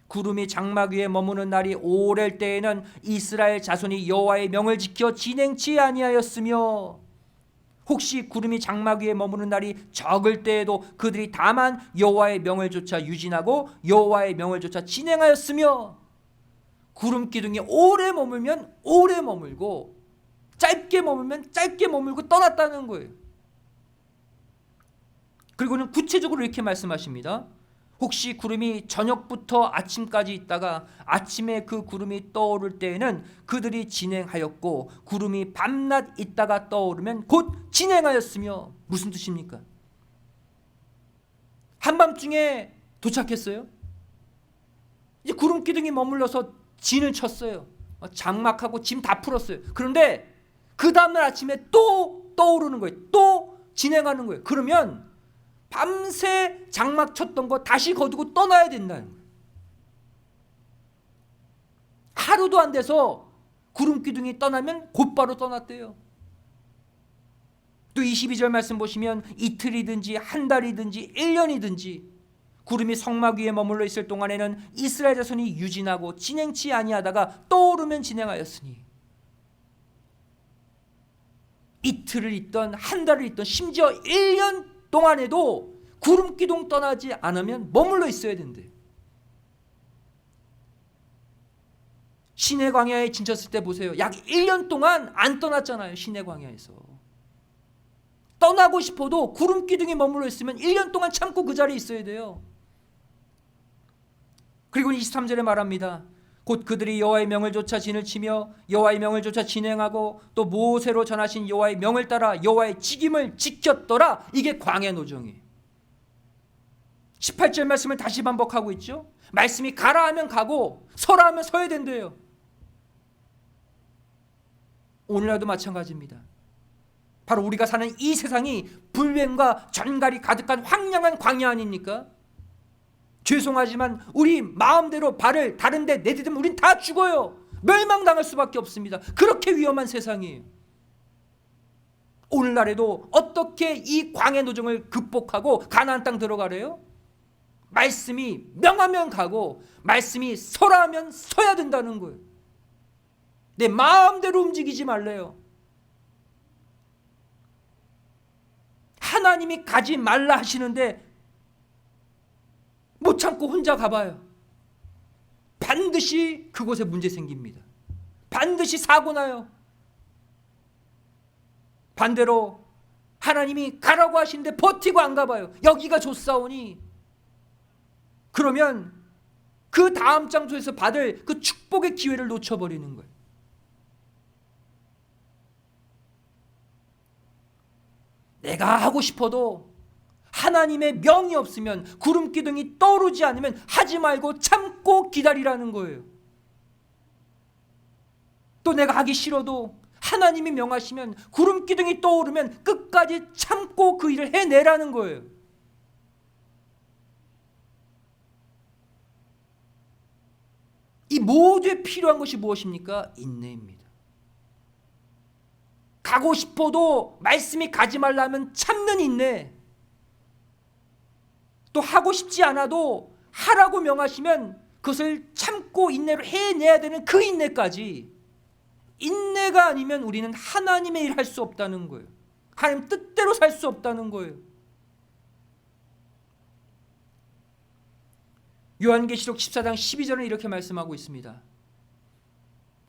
구름이 장막 위에 머무는 날이 오랠 때에는 이스라엘 자손이 여호와의 명을 지켜 진행치 아니하였으며, 혹시 구름이 장막 위에 머무는 날이 적을 때에도 그들이 다만 여호와의 명을 조차 유진하고 여호와의 명을 조차 진행하였으며, 구름 기둥이 오래 머물면 오래 머물고 짧게 머물면 짧게 머물고 떠났다는 거예요. 그리고는 구체적으로 이렇게 말씀하십니다. 혹시 구름이 저녁부터 아침까지 있다가 아침에 그 구름이 떠오를 때에는 그들이 진행하였고, 구름이 밤낮 있다가 떠오르면 곧 진행하였으며. 무슨 뜻입니까? 한밤중에 도착했어요. 이제 구름 기둥이 머물러서 진을 쳤어요. 장막하고 짐 다 풀었어요. 그런데 그 다음날 아침에 또 떠오르는 거예요. 또 진행하는 거예요. 그러면 밤새 장막 쳤던 거 다시 거두고 떠나야 된다는 거예요. 하루도 안 돼서 구름 기둥이 떠나면 곧바로 떠났대요. 또 22절 말씀 보시면 이틀이든지 한 달이든지 1년이든지 구름이 성막 위에 머물러 있을 동안에는 이스라엘 자손이 유진하고 진행치 아니하다가 떠오르면 진행하였으니, 이틀을 있던 한 달을 있던 심지어 1년 동안에도 구름 기둥 떠나지 않으면 머물러 있어야 된대요. 시내 광야에 지쳤을 때 보세요. 약 1년 동안 안 떠났잖아요. 시내 광야에서. 떠나고 싶어도 구름 기둥이 머물러 있으면 1년 동안 참고 그 자리에 있어야 돼요. 그리고 23절에 말합니다. 곧 그들이 여호와의 명을 조차 진을 치며 여호와의 명을 조차 진행하고 또 모세로 전하신 여호와의 명을 따라 여호와의 직임을 지켰더라. 이게 광야 노정이에요. 18절 말씀을 다시 반복하고 있죠. 말씀이 가라 하면 가고 서라 하면 서야 된대요. 오늘날도 마찬가지입니다. 바로 우리가 사는 이 세상이 불뱀과 전갈이 가득한 황량한 광야 아닙니까? 죄송하지만 우리 마음대로 발을 다른 데 내디디면 우린 다 죽어요. 멸망당할 수밖에 없습니다. 그렇게 위험한 세상이에요. 오늘날에도 어떻게 이 광야 노정을 극복하고 가나안 땅 들어가래요? 말씀이 명하면 가고 말씀이 서라 하면 서야 된다는 거예요. 내 마음대로 움직이지 말래요. 하나님이 가지 말라 하시는데 못 참고 혼자 가봐요. 반드시 그곳에 문제 생깁니다. 반드시 사고 나요. 반대로 하나님이 가라고 하시는데 버티고 안 가봐요. 여기가 좋사오니 그러면 그 다음 장소에서 받을 그 축복의 기회를 놓쳐버리는 거예요. 내가 하고 싶어도 하나님의 명이 없으면 구름 기둥이 떠오르지 않으면 하지 말고 참고 기다리라는 거예요. 또 내가 하기 싫어도 하나님이 명하시면 구름 기둥이 떠오르면 끝까지 참고 그 일을 해내라는 거예요. 이 모두에 필요한 것이 무엇입니까? 인내입니다. 가고 싶어도 말씀이 가지 말라면 참는 인내. 또 하고 싶지 않아도 하라고 명하시면 그것을 참고 인내로 해내야 되는 그 인내까지. 인내가 아니면 우리는 하나님의 일을 할 수 없다는 거예요. 하나님 뜻대로 살 수 없다는 거예요. 요한계시록 14장 12절은 이렇게 말씀하고 있습니다.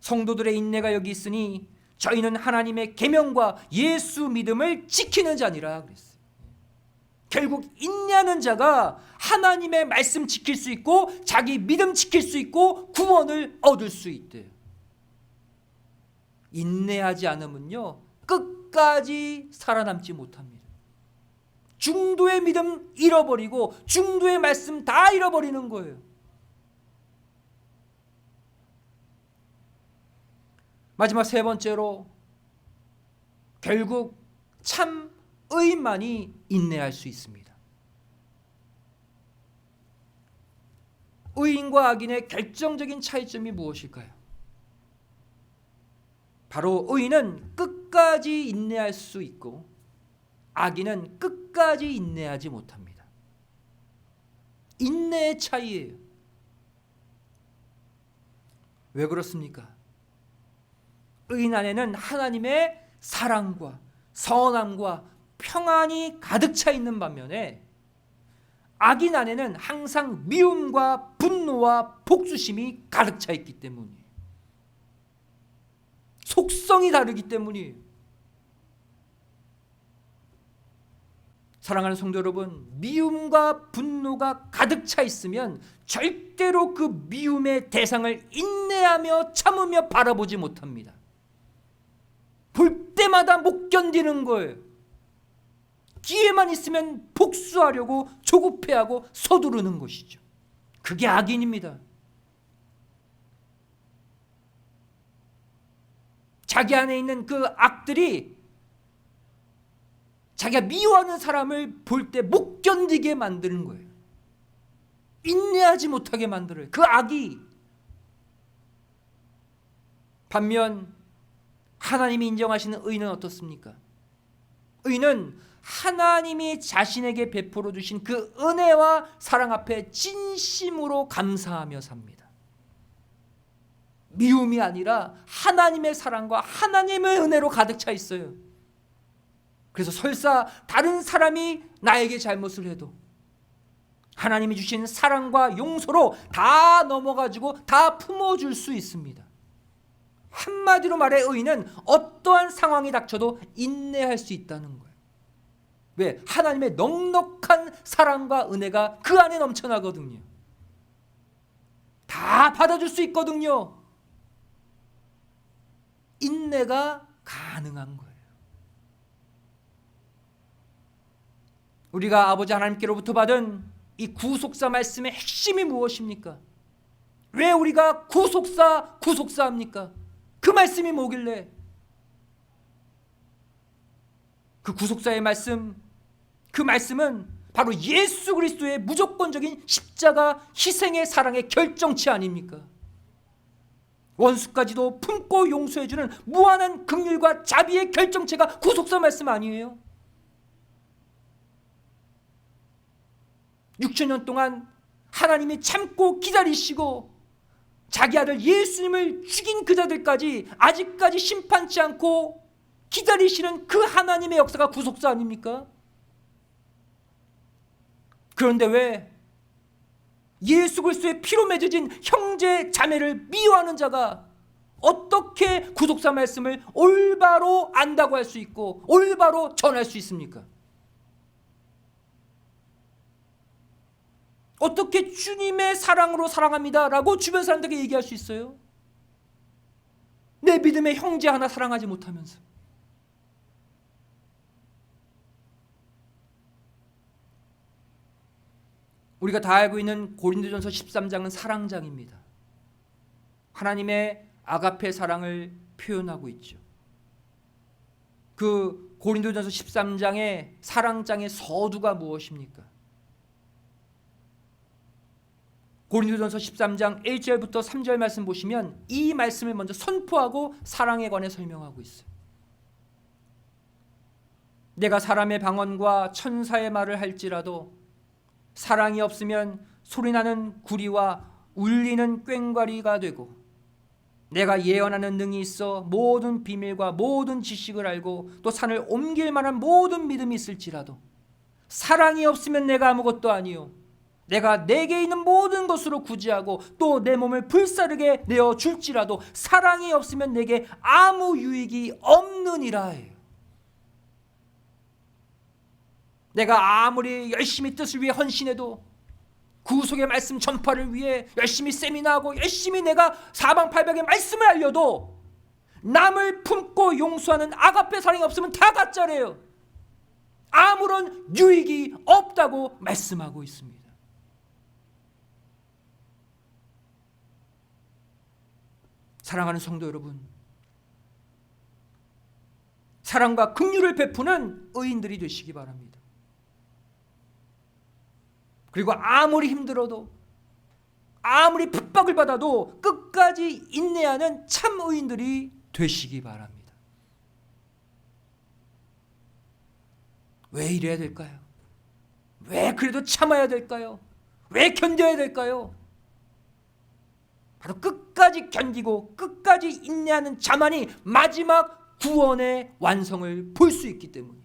성도들의 인내가 여기 있으니 저희는 하나님의 계명과 예수 믿음을 지키는 자니라 그랬어요. 결국 인내하는 자가 하나님의 말씀 지킬 수 있고 자기 믿음 지킬 수 있고 구원을 얻을 수 있대요. 인내하지 않으면요 끝까지 살아남지 못합니다. 중도의 믿음 잃어버리고 중도의 말씀 다 잃어버리는 거예요. 마지막 세 번째로 결국 참 의인만이 인내할 수 있습니다. 의인과 악인의 결정적인 차이점이 무엇일까요? 바로 의인은 끝까지 인내할 수 있고 악인은 끝까지 인내하지 못합니다. 인내의 차이예요. 왜 그렇습니까? 의인 안에는 하나님의 사랑과 선함과 평안이 가득 차 있는 반면에 악인 안에는 항상 미움과 분노와 복수심이 가득 차 있기 때문이에요. 속성이 다르기 때문이에요. 사랑하는 성도 여러분, 미움과 분노가 가득 차 있으면 절대로 그 미움의 대상을 인내하며 참으며 바라보지 못합니다. 볼 때마다 못 견디는 거예요. 기회만 있으면 복수하려고 조급해하고 서두르는 것이죠. 그게 악인입니다. 자기 안에 있는 그 악들이 자기가 미워하는 사람을 볼 때 못 견디게 만드는 거예요. 인내하지 못하게 만들어요. 그 악이. 반면 하나님이 인정하시는 의인은 어떻습니까? 의인은 하나님이 자신에게 베풀어 주신 그 은혜와 사랑 앞에 진심으로 감사하며 삽니다. 미움이 아니라 하나님의 사랑과 하나님의 은혜로 가득 차 있어요. 그래서 설사 다른 사람이 나에게 잘못을 해도 하나님이 주신 사랑과 용서로 다 넘어가지고 다 품어줄 수 있습니다. 한마디로 말해 의인은 어떠한 상황이 닥쳐도 인내할 수 있다는 거예요. 왜? 하나님의 넉넉한 사랑과 은혜가 그 안에 넘쳐나거든요. 다 받아줄 수 있거든요. 인내가 가능한 거예요. 우리가 아버지 하나님께로부터 받은 이 구속사 말씀의 핵심이 무엇입니까? 왜 우리가 구속사 합니까? 그 말씀이 뭐길래? 그 구속사의 말씀, 그 말씀은 바로 예수 그리스도의 무조건적인 십자가 희생의 사랑의 결정치 아닙니까? 원수까지도 품고 용서해주는 무한한 긍휼과 자비의 결정체가 구속사 말씀 아니에요? 6,000년 동안 하나님이 참고 기다리시고 자기 아들 예수님을 죽인 그 자들까지 아직까지 심판치 않고 기다리시는 그 하나님의 역사가 구속사 아닙니까? 그런데 왜 예수 그리스도의 피로 맺어진 형제 자매를 미워하는 자가 어떻게 구속사 말씀을 올바로 안다고 할 수 있고 올바로 전할 수 있습니까? 어떻게 주님의 사랑으로 사랑합니다 라고 주변 사람들에게 얘기할 수 있어요? 내 믿음의 형제 하나 사랑하지 못하면서. 우리가 다 알고 있는 고린도전서 13장은 사랑장입니다. 하나님의 아가페 사랑을 표현하고 있죠. 그 고린도전서 13장의 사랑장의 서두가 무엇입니까? 고린도전서 13장 1절부터 3절 말씀 보시면 이 말씀을 먼저 선포하고 사랑에 관해 설명하고 있어요. 내가 사람의 방언과 천사의 말을 할지라도 사랑이 없으면 소리나는 구리와 울리는 꽹과리가 되고, 내가 예언하는 능이 있어 모든 비밀과 모든 지식을 알고 또 산을 옮길 만한 모든 믿음이 있을지라도 사랑이 없으면 내가 아무것도 아니요 내가 내게 있는 모든 것으로 구제하고 또 내 몸을 불사르게 내어 줄지라도 사랑이 없으면 내게 아무 유익이 없느니라 해요. 내가 아무리 열심히 뜻을 위해 헌신해도 구속의 말씀 전파를 위해 열심히 세미나하고 열심히 내가 사방팔방의 말씀을 알려도 남을 품고 용서하는 아가페 사랑이 없으면 다 가짜래요. 아무런 유익이 없다고 말씀하고 있습니다. 사랑하는 성도 여러분, 사랑과 긍휼을 베푸는 의인들이 되시기 바랍니다. 그리고 아무리 힘들어도 아무리 핍박을 받아도 끝까지 인내하는 참 의인들이 되시기 바랍니다. 왜 이래야 될까요? 왜 그래도 참아야 될까요? 왜 견뎌야 될까요? 바로 끝까지 견디고 끝까지 인내하는 자만이 마지막 구원의 완성을 볼 수 있기 때문이에요.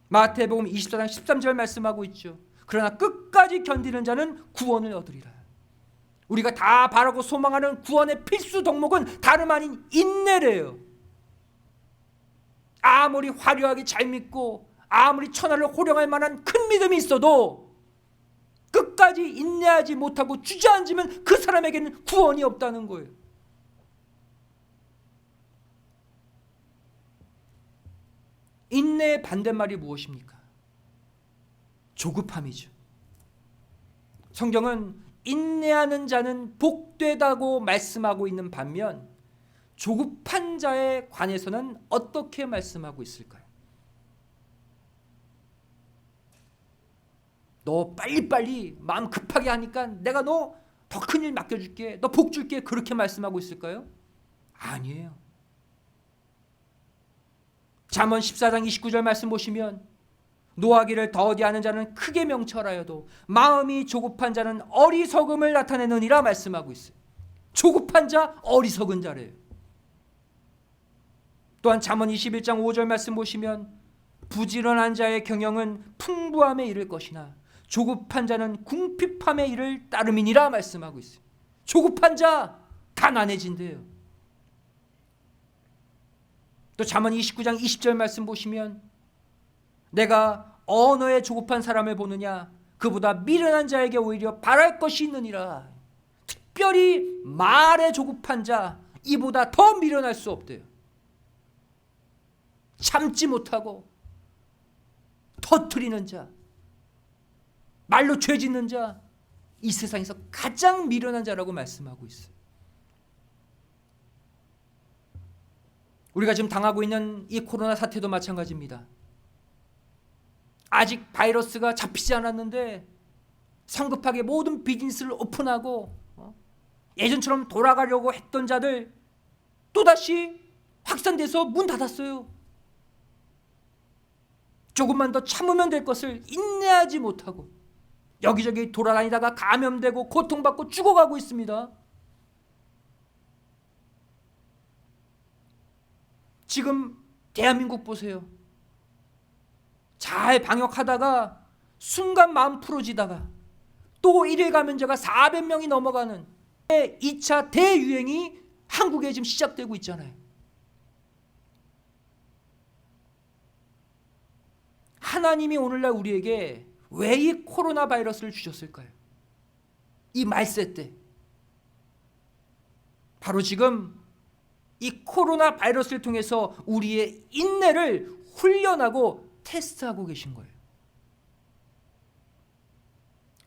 마태복음 24장 13절 말씀하고 있죠. 그러나 끝까지 견디는 자는 구원을 얻으리라. 우리가 다 바라고 소망하는 구원의 필수 덕목은 다름 아닌 인내래요. 아무리 화려하게 잘 믿고 아무리 천하를 호령할 만한 큰 믿음이 있어도 끝까지 인내하지 못하고 주저앉으면 그 사람에게는 구원이 없다는 거예요. 인내의 반대말이 무엇입니까? 조급함이죠. 성경은 인내하는 자는 복되다고 말씀하고 있는 반면 조급한 자에 관해서는 어떻게 말씀하고 있을까요? 너 빨리빨리 마음 급하게 하니까 내가 너 더 큰 일 맡겨줄게, 너 복 줄게, 그렇게 말씀하고 있을까요? 아니에요. 잠언 14장 29절 말씀 보시면 노하기를 더디하는 자는 크게 명철하여도 마음이 조급한 자는 어리석음을 나타내느니라 말씀하고 있어요. 조급한 자, 어리석은 자래요. 또한 잠언 21장 5절 말씀 보시면 부지런한 자의 경영은 풍부함에 이를 것이나 조급한 자는 궁핍함에 이를 따름이니라 말씀하고 있어요. 조급한 자, 가난해진대요. 또 잠언 29장 20절 말씀 보시면 내가 언어에 조급한 사람을 보느냐 그보다 미련한 자에게 오히려 바랄 것이 있느니라. 특별히 말에 조급한 자 이보다 더 미련할 수 없대요. 참지 못하고 터뜨리는 자, 말로 죄 짓는 자, 이 세상에서 가장 미련한 자라고 말씀하고 있어요. 우리가 지금 당하고 있는 이 코로나 사태도 마찬가지입니다. 아직 바이러스가 잡히지 않았는데 성급하게 모든 비즈니스를 오픈하고 예전처럼 돌아가려고 했던 자들 또다시 확산돼서 문 닫았어요. 조금만 더 참으면 될 것을 인내하지 못하고 여기저기 돌아다니다가 감염되고 고통받고 죽어가고 있습니다. 지금 대한민국 보세요. 잘 방역하다가 순간 마음 풀어지다가 또 일일 감염자가 400명이 넘어가는 2차 대유행이 한국에 지금 시작되고 있잖아요. 하나님이 오늘날 우리에게 왜 이 코로나 바이러스를 주셨을까요? 이 말세 때 바로 지금 이 코로나 바이러스를 통해서 우리의 인내를 훈련하고 테스트하고 계신 거예요.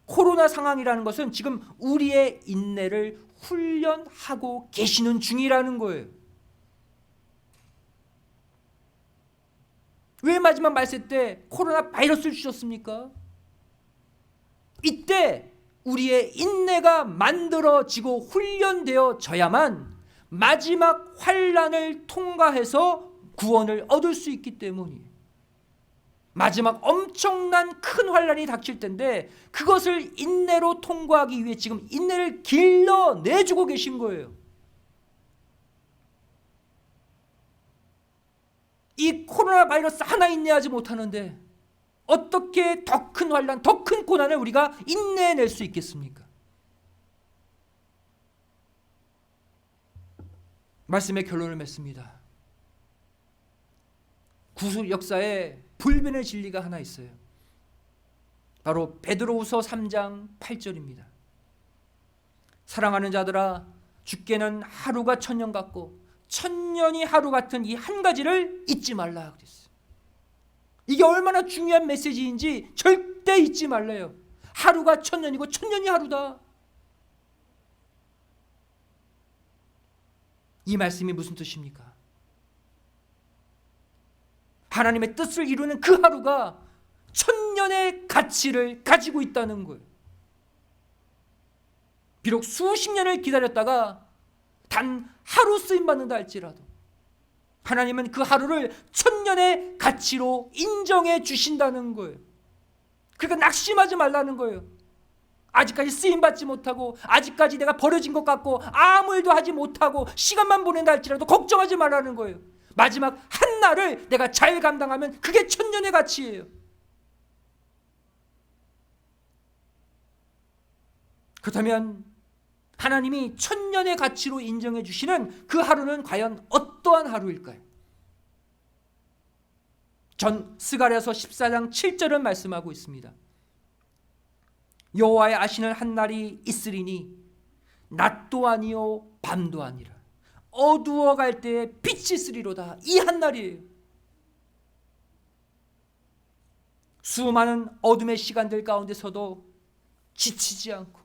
코로나 상황이라는 것은 지금 우리의 인내를 훈련하고 계시는 중이라는 거예요. 왜 마지막 말세 때 코로나 바이러스를 주셨습니까? 이때 우리의 인내가 만들어지고 훈련되어져야만 마지막 환난을 통과해서 구원을 얻을 수 있기 때문이에요. 마지막 엄청난 큰 환난이 닥칠 텐데 그것을 인내로 통과하기 위해 지금 인내를 길러내주고 계신 거예요. 이 코로나 바이러스 하나 인내하지 못하는데 어떻게 더 큰 환난, 더 큰 고난을 우리가 인내해낼 수 있겠습니까? 말씀의 결론을 맺습니다. 구속 역사에 불변의 진리가 하나 있어요. 바로 베드로후서 3장 8절입니다. 사랑하는 자들아, 주께는 하루가 천년 같고 천년이 하루 같은 이 한 가지를 잊지 말라 그랬어요. 이게 얼마나 중요한 메시지인지 절대 잊지 말래요. 하루가 천년이고 천년이 하루다. 이 말씀이 무슨 뜻입니까? 하나님의 뜻을 이루는 그 하루가 천년의 가치를 가지고 있다는 거예요. 비록 수십 년을 기다렸다가 단 하루 쓰임받는다 할지라도 하나님은 그 하루를 천년의 가치로 인정해 주신다는 거예요. 그러니까 낙심하지 말라는 거예요. 아직까지 쓰임받지 못하고 아직까지 내가 버려진 것 같고 아무 일도 하지 못하고 시간만 보낸다 할지라도 걱정하지 말라는 거예요. 마지막 한 날을 내가 잘 감당하면 그게 천년의 가치예요. 그렇다면 하나님이 천년의 가치로 인정해 주시는 그 하루는 과연 어떠한 하루일까요? 전 스가랴서 14장 7절은 말씀하고 있습니다. 여호와의 아시는 한 날이 있으리니 낮도 아니요 밤도 아니라 어두워 갈 때에 빛이 있으리로다. 이 한 날이에요. 수많은 어둠의 시간들 가운데서도 지치지 않고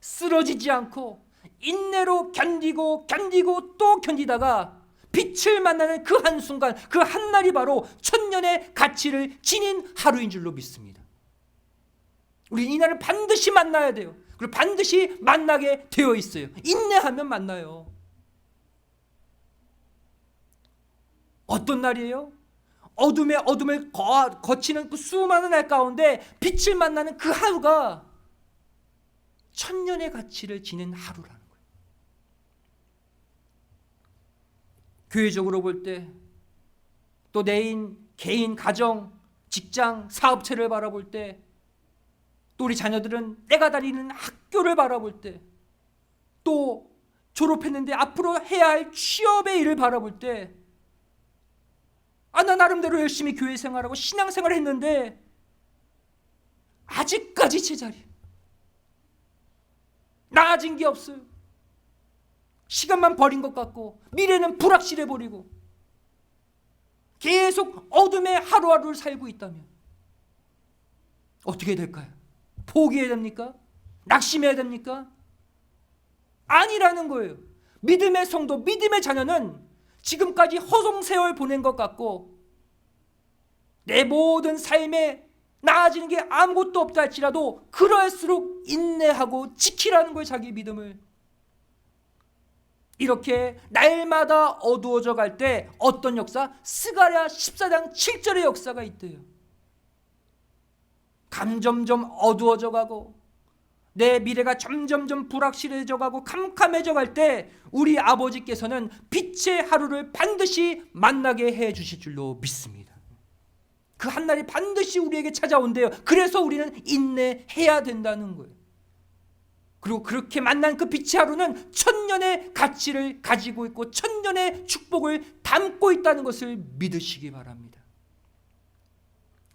쓰러지지 않고 인내로 견디고 또 견디다가 빛을 만나는 그 한순간, 그 한날이 바로 천년의 가치를 지닌 하루인 줄로 믿습니다. 우리는 이 날을 반드시 만나야 돼요. 그리고 반드시 만나게 되어 있어요. 인내하면 만나요. 어떤 날이에요? 어둠을 거치는 그 수많은 날 가운데 빛을 만나는 그 하루가 천년의 가치를 지닌 하루라는 거예요. 교회적으로 볼 때, 또 개인, 가정, 직장, 사업체를 바라볼 때, 또 우리 자녀들은 내가 다니는 학교를 바라볼 때, 또 졸업했는데 앞으로 해야 할 취업의 일을 바라볼 때, 나 나름대로 열심히 교회 생활하고 신앙 생활을 했는데 아직까지 제자리, 나아진 게 없어요. 시간만 버린 것 같고 미래는 불확실해 버리고 계속 어둠의 하루하루를 살고 있다면 어떻게 될까요? 포기해야 됩니까? 낙심해야 됩니까? 아니라는 거예요. 믿음의 성도, 믿음의 자녀는 지금까지 허송세월 보낸 것 같고 내 모든 삶에 나아지는 게 아무것도 없다 할지라도 그럴수록 인내하고 지키라는 거예요. 자기 믿음을. 이렇게 날마다 어두워져 갈 때 어떤 역사? 스가랴 14장 7절의 역사가 있대요. 점점 어두워져 가고 내 미래가 점점 불확실해져 가고 캄캄해져 갈 때 우리 아버지께서는 빛의 하루를 반드시 만나게 해 주실 줄로 믿습니다. 그 한날이 반드시 우리에게 찾아온대요. 그래서 우리는 인내해야 된다는 거예요. 그리고 그렇게 만난 그 빛의 하루는 천년의 가치를 가지고 있고 천년의 축복을 담고 있다는 것을 믿으시기 바랍니다.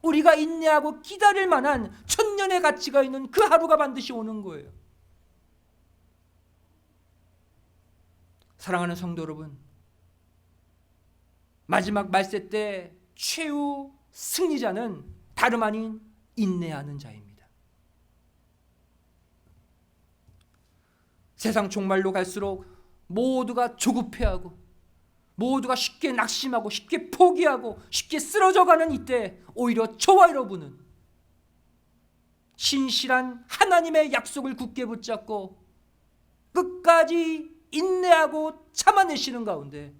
우리가 인내하고 기다릴 만한 천년의 가치가 있는 그 하루가 반드시 오는 거예요. 사랑하는 성도 여러분, 마지막 말세 때 최후 승리자는 다름 아닌 인내하는 자입니다. 세상 종말로 갈수록 모두가 조급해하고 모두가 쉽게 낙심하고 쉽게 포기하고 쉽게 쓰러져가는 이때 오히려 저와 여러분은 신실한 하나님의 약속을 굳게 붙잡고 끝까지 인내하고 참아내시는 가운데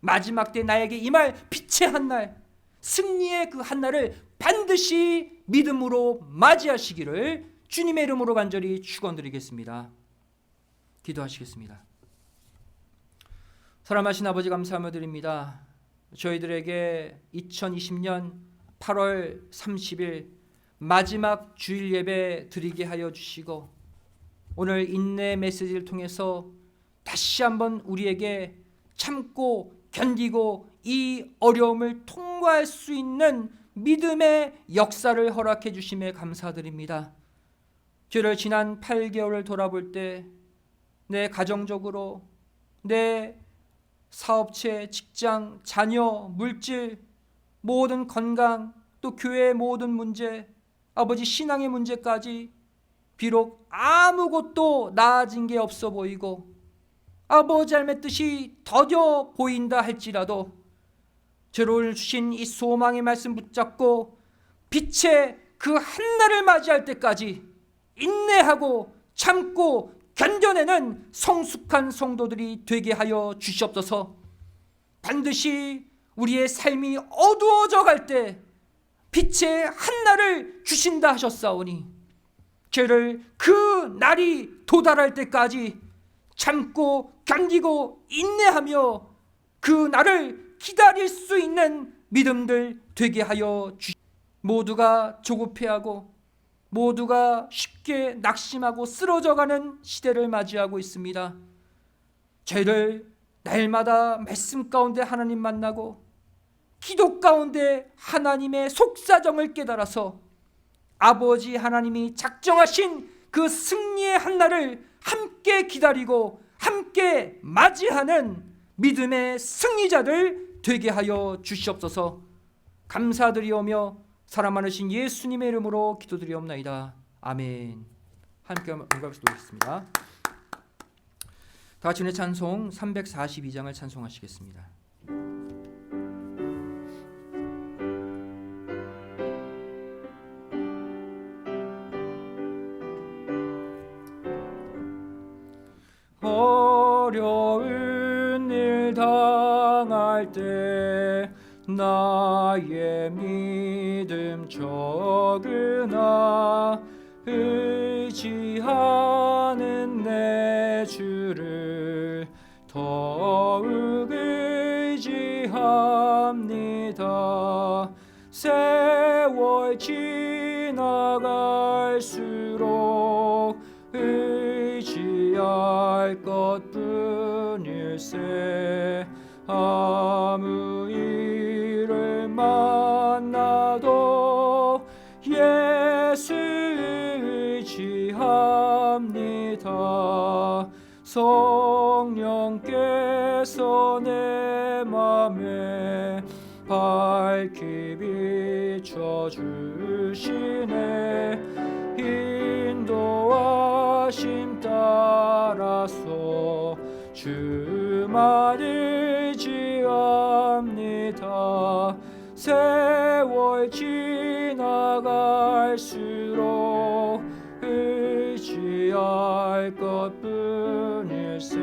마지막 때 나에게 임할 빛의 한날, 승리의 그 한날을 반드시 믿음으로 맞이하시기를 주님의 이름으로 간절히 축원드리겠습니다. 기도하시겠습니다. 사랑하신 아버지, 감사하며 드립니다. 저희들에게 2020년 8월 30일 마지막 주일 예배 드리게 하여 주시고 오늘 인내 메시지를 통해서 다시 한번 우리에게 참고 견디고 이 어려움을 통과할 수 있는 믿음의 역사를 허락해 주심에 감사드립니다. 저를 지난 8개월을 돌아볼 때 내 가정적으로, 내 사업체, 직장, 자녀, 물질, 모든 건강, 또 교회의 모든 문제, 아버지 신앙의 문제까지 비록 아무것도 나아진 게 없어 보이고 아버지 하나님의 뜻이 더뎌 보인다 할지라도 저를 주신 이 소망의 말씀 붙잡고 빛의 그 한날을 맞이할 때까지 인내하고 참고 견뎌내는 성숙한 성도들이 되게 하여 주시옵소서. 반드시 우리의 삶이 어두워져 갈 때 빛의 한날을 주신다 하셨사오니 저를 그 날이 도달할 때까지 참고 견디고 인내하며 그 날을 기다릴 수 있는 믿음들 되게 하여 주시옵소서. 모두가 조급해하고 모두가 쉽게 낙심하고 쓰러져가는 시대를 맞이하고 있습니다. 저희를 날마다 말씀 가운데 하나님 만나고 기도 가운데 하나님의 속사정을 깨달아서 아버지 하나님이 작정하신 그 승리의 한날을 함께 기다리고 함께 맞이하는 믿음의 승리자들 되게 하여 주시옵소서. 감사드리오며 사랑 많으신 예수님의 이름으로 기도드리옵나이다. 아멘. 함께 응답해서 놓겠습니다. 다 같이 은혜 찬송 342장을 찬송하시겠습니다. 어려운 일 당할 때 나의 믿음 적으나 의지하는 내 주를 더욱 의지합니다. 세월 지나갈수록 의지할 의지할 것뿐일세. 아무 일을 만나도 예수 의지합니다. 성령께서 내 맘에 밝히 비춰주시네. 인도하심 따라서 주만 의지합니다. 세월 지나갈수록 의지할 것뿐일세.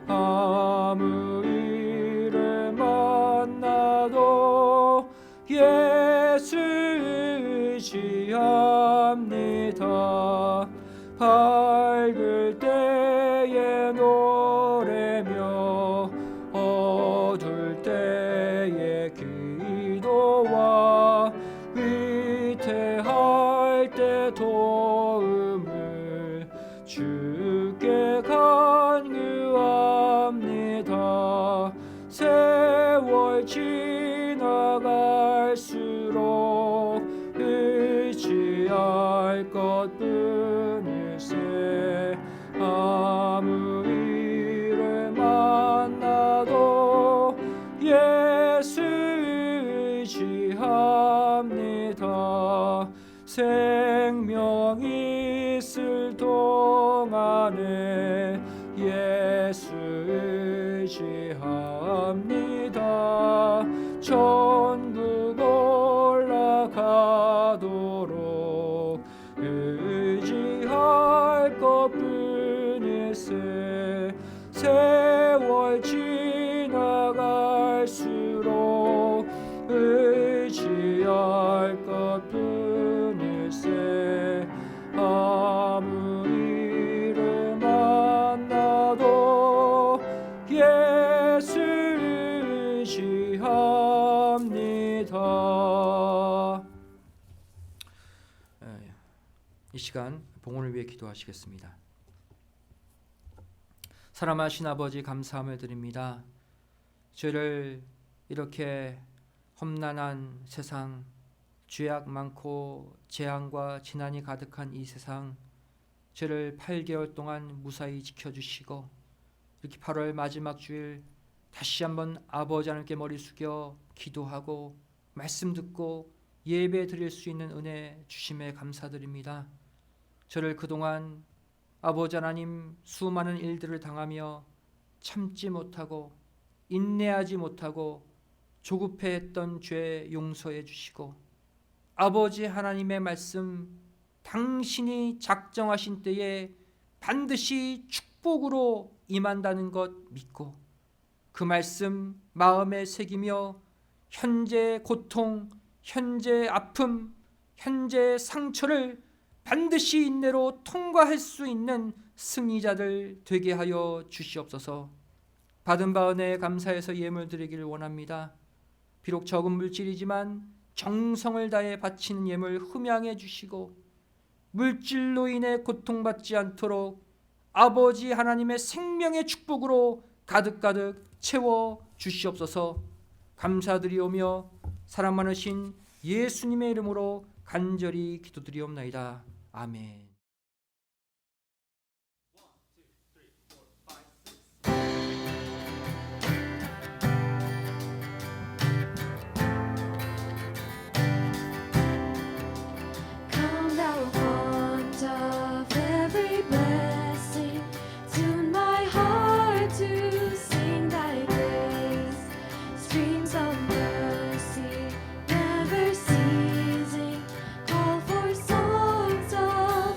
아무 일을 만나도 예수 의지합니다. 밝을 때에 노래며 어두울 때에 기도와 위태할 때 도움을 주께 간구합니다. 세월 지나갈수록 의지할 것뿐일세. 아무 일을 만나도 예수 의지합니다. 생명 있을 동안에 예수 의지합니다. 천국 올라가도록 의지할 것뿐일세. 세월 지나갈수록 의지할 것뿐일세. 아무 일을 만나도 예수 의지합니다. 이 시간 봉헌을 위해 기도하시겠습니다. 사랑하신 아버지, 감사함을 드립니다. 저를 이렇게 험난한 세상, 죄악 많고 재앙과 진난이 가득한 이 세상, 저를 8개월 동안 무사히 지켜주시고 이렇게 8월 마지막 주일 다시 한번 아버지 하나님께 머리 숙여 기도하고 말씀 듣고 예배 드릴 수 있는 은혜 주심에 감사드립니다. 저를 그동안 아버지 하나님 수많은 일들을 당하며 참지 못하고 인내하지 못하고 조급해했던 죄 용서해 주시고 아버지 하나님의 말씀 당신이 작정하신 때에 반드시 축복으로 임한다는 것 믿고 그 말씀 마음에 새기며 현재 고통, 현재 아픔, 현재 상처를 반드시 인내로 통과할 수 있는 승리자들 되게 하여 주시옵소서. 받은 바 은혜에 감사해서 예물 드리기를 원합니다. 비록 적은 물질이지만 정성을 다해 바치는 예물 흠양해 주시고 물질로 인해 고통받지 않도록 아버지 하나님의 생명의 축복으로 가득가득 채워 주시옵소서. 감사드리오며 사랑 많으신 예수님의 이름으로 간절히 기도드리옵나이다. 아멘. Come thou font of every blessing, tune my heart to sing thy praise. Streams of mercy never ceasing, call for songs of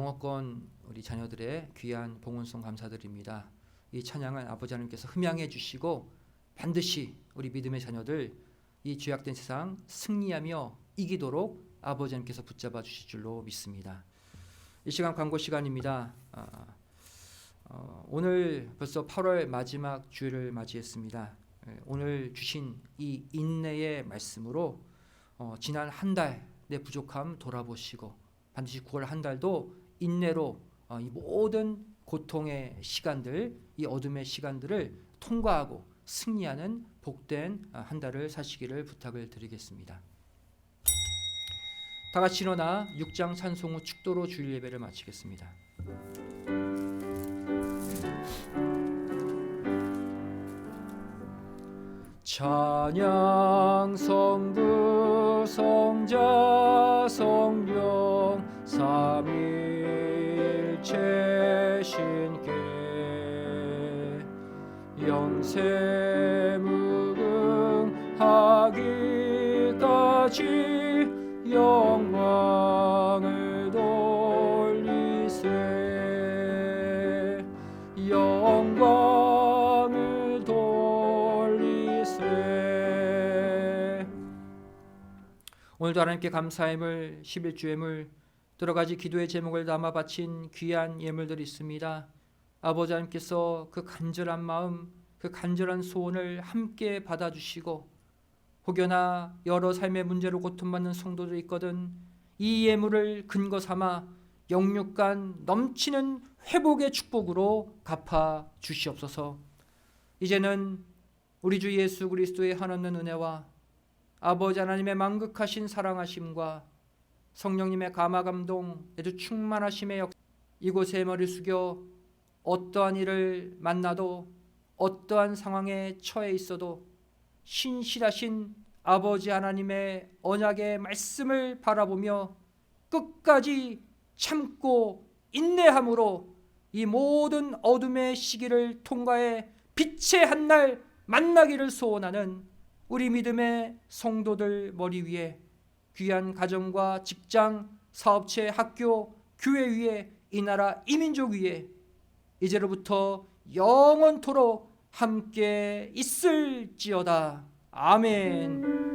영어권 우리 자녀들의 귀한 봉헌송 감사드립니다. 이 찬양은 아버지 하나님께서 흠양해 주시고 반드시 우리 믿음의 자녀들 이 죄악된 세상 승리하며 이기도록 아버지 하나님께서 붙잡아 주실 줄로 믿습니다. 이 시간 광고 시간입니다. 오늘 벌써 8월 마지막 주일을 맞이했습니다. 오늘 주신 이 인내의 말씀으로 지난 한 달 내 부족함 돌아보시고 반드시 9월 한 달도 인내로 이 모든 고통의 시간들, 이 어둠의 시간들을 통과하고 승리하는 복된 한 달을 사시기를 부탁을 드리겠습니다. 다 같이 일어나 6장 찬송 후 축도로 주일 예배를 마치겠습니다. 찬양 성부 성자 성령 삼일체 신께 영세 무궁하기까지 영광을 돌리세 영광을 돌리세. 오늘도 하나님께 감사의 예물 11주 예물 여러 가지 기도의 제목을 담아 바친 귀한 예물들이 있습니다. 아버지 하나님께서 그 간절한 마음, 그 간절한 소원을 함께 받아주시고 혹여나 여러 삶의 문제로 고통받는 성도들이 있거든 이 예물을 근거 삼아 영육간 넘치는 회복의 축복으로 갚아 주시옵소서. 이제는 우리 주 예수 그리스도의 한없는 은혜와 아버지 하나님의 만극하신 사랑하심과 성령님의 감화감동 충만하심의 이곳에 머리 숙여 어떠한 일을 만나도 어떠한 상황에 처해 있어도 신실하신 아버지 하나님의 언약의 말씀을 바라보며 끝까지 참고 인내함으로 이 모든 어둠의 시기를 통과해 빛의 한날 만나기를 소원하는 우리 믿음의 성도들 머리 위에 귀한 가정과 직장, 사업체, 학교, 교회 위에 이 나라 이민족 위에 이제로부터 영원토록 함께 있을지어다. 아멘.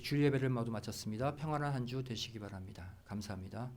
주일 예배를 모두 마쳤습니다. 평안한 한 주 되시기 바랍니다. 감사합니다.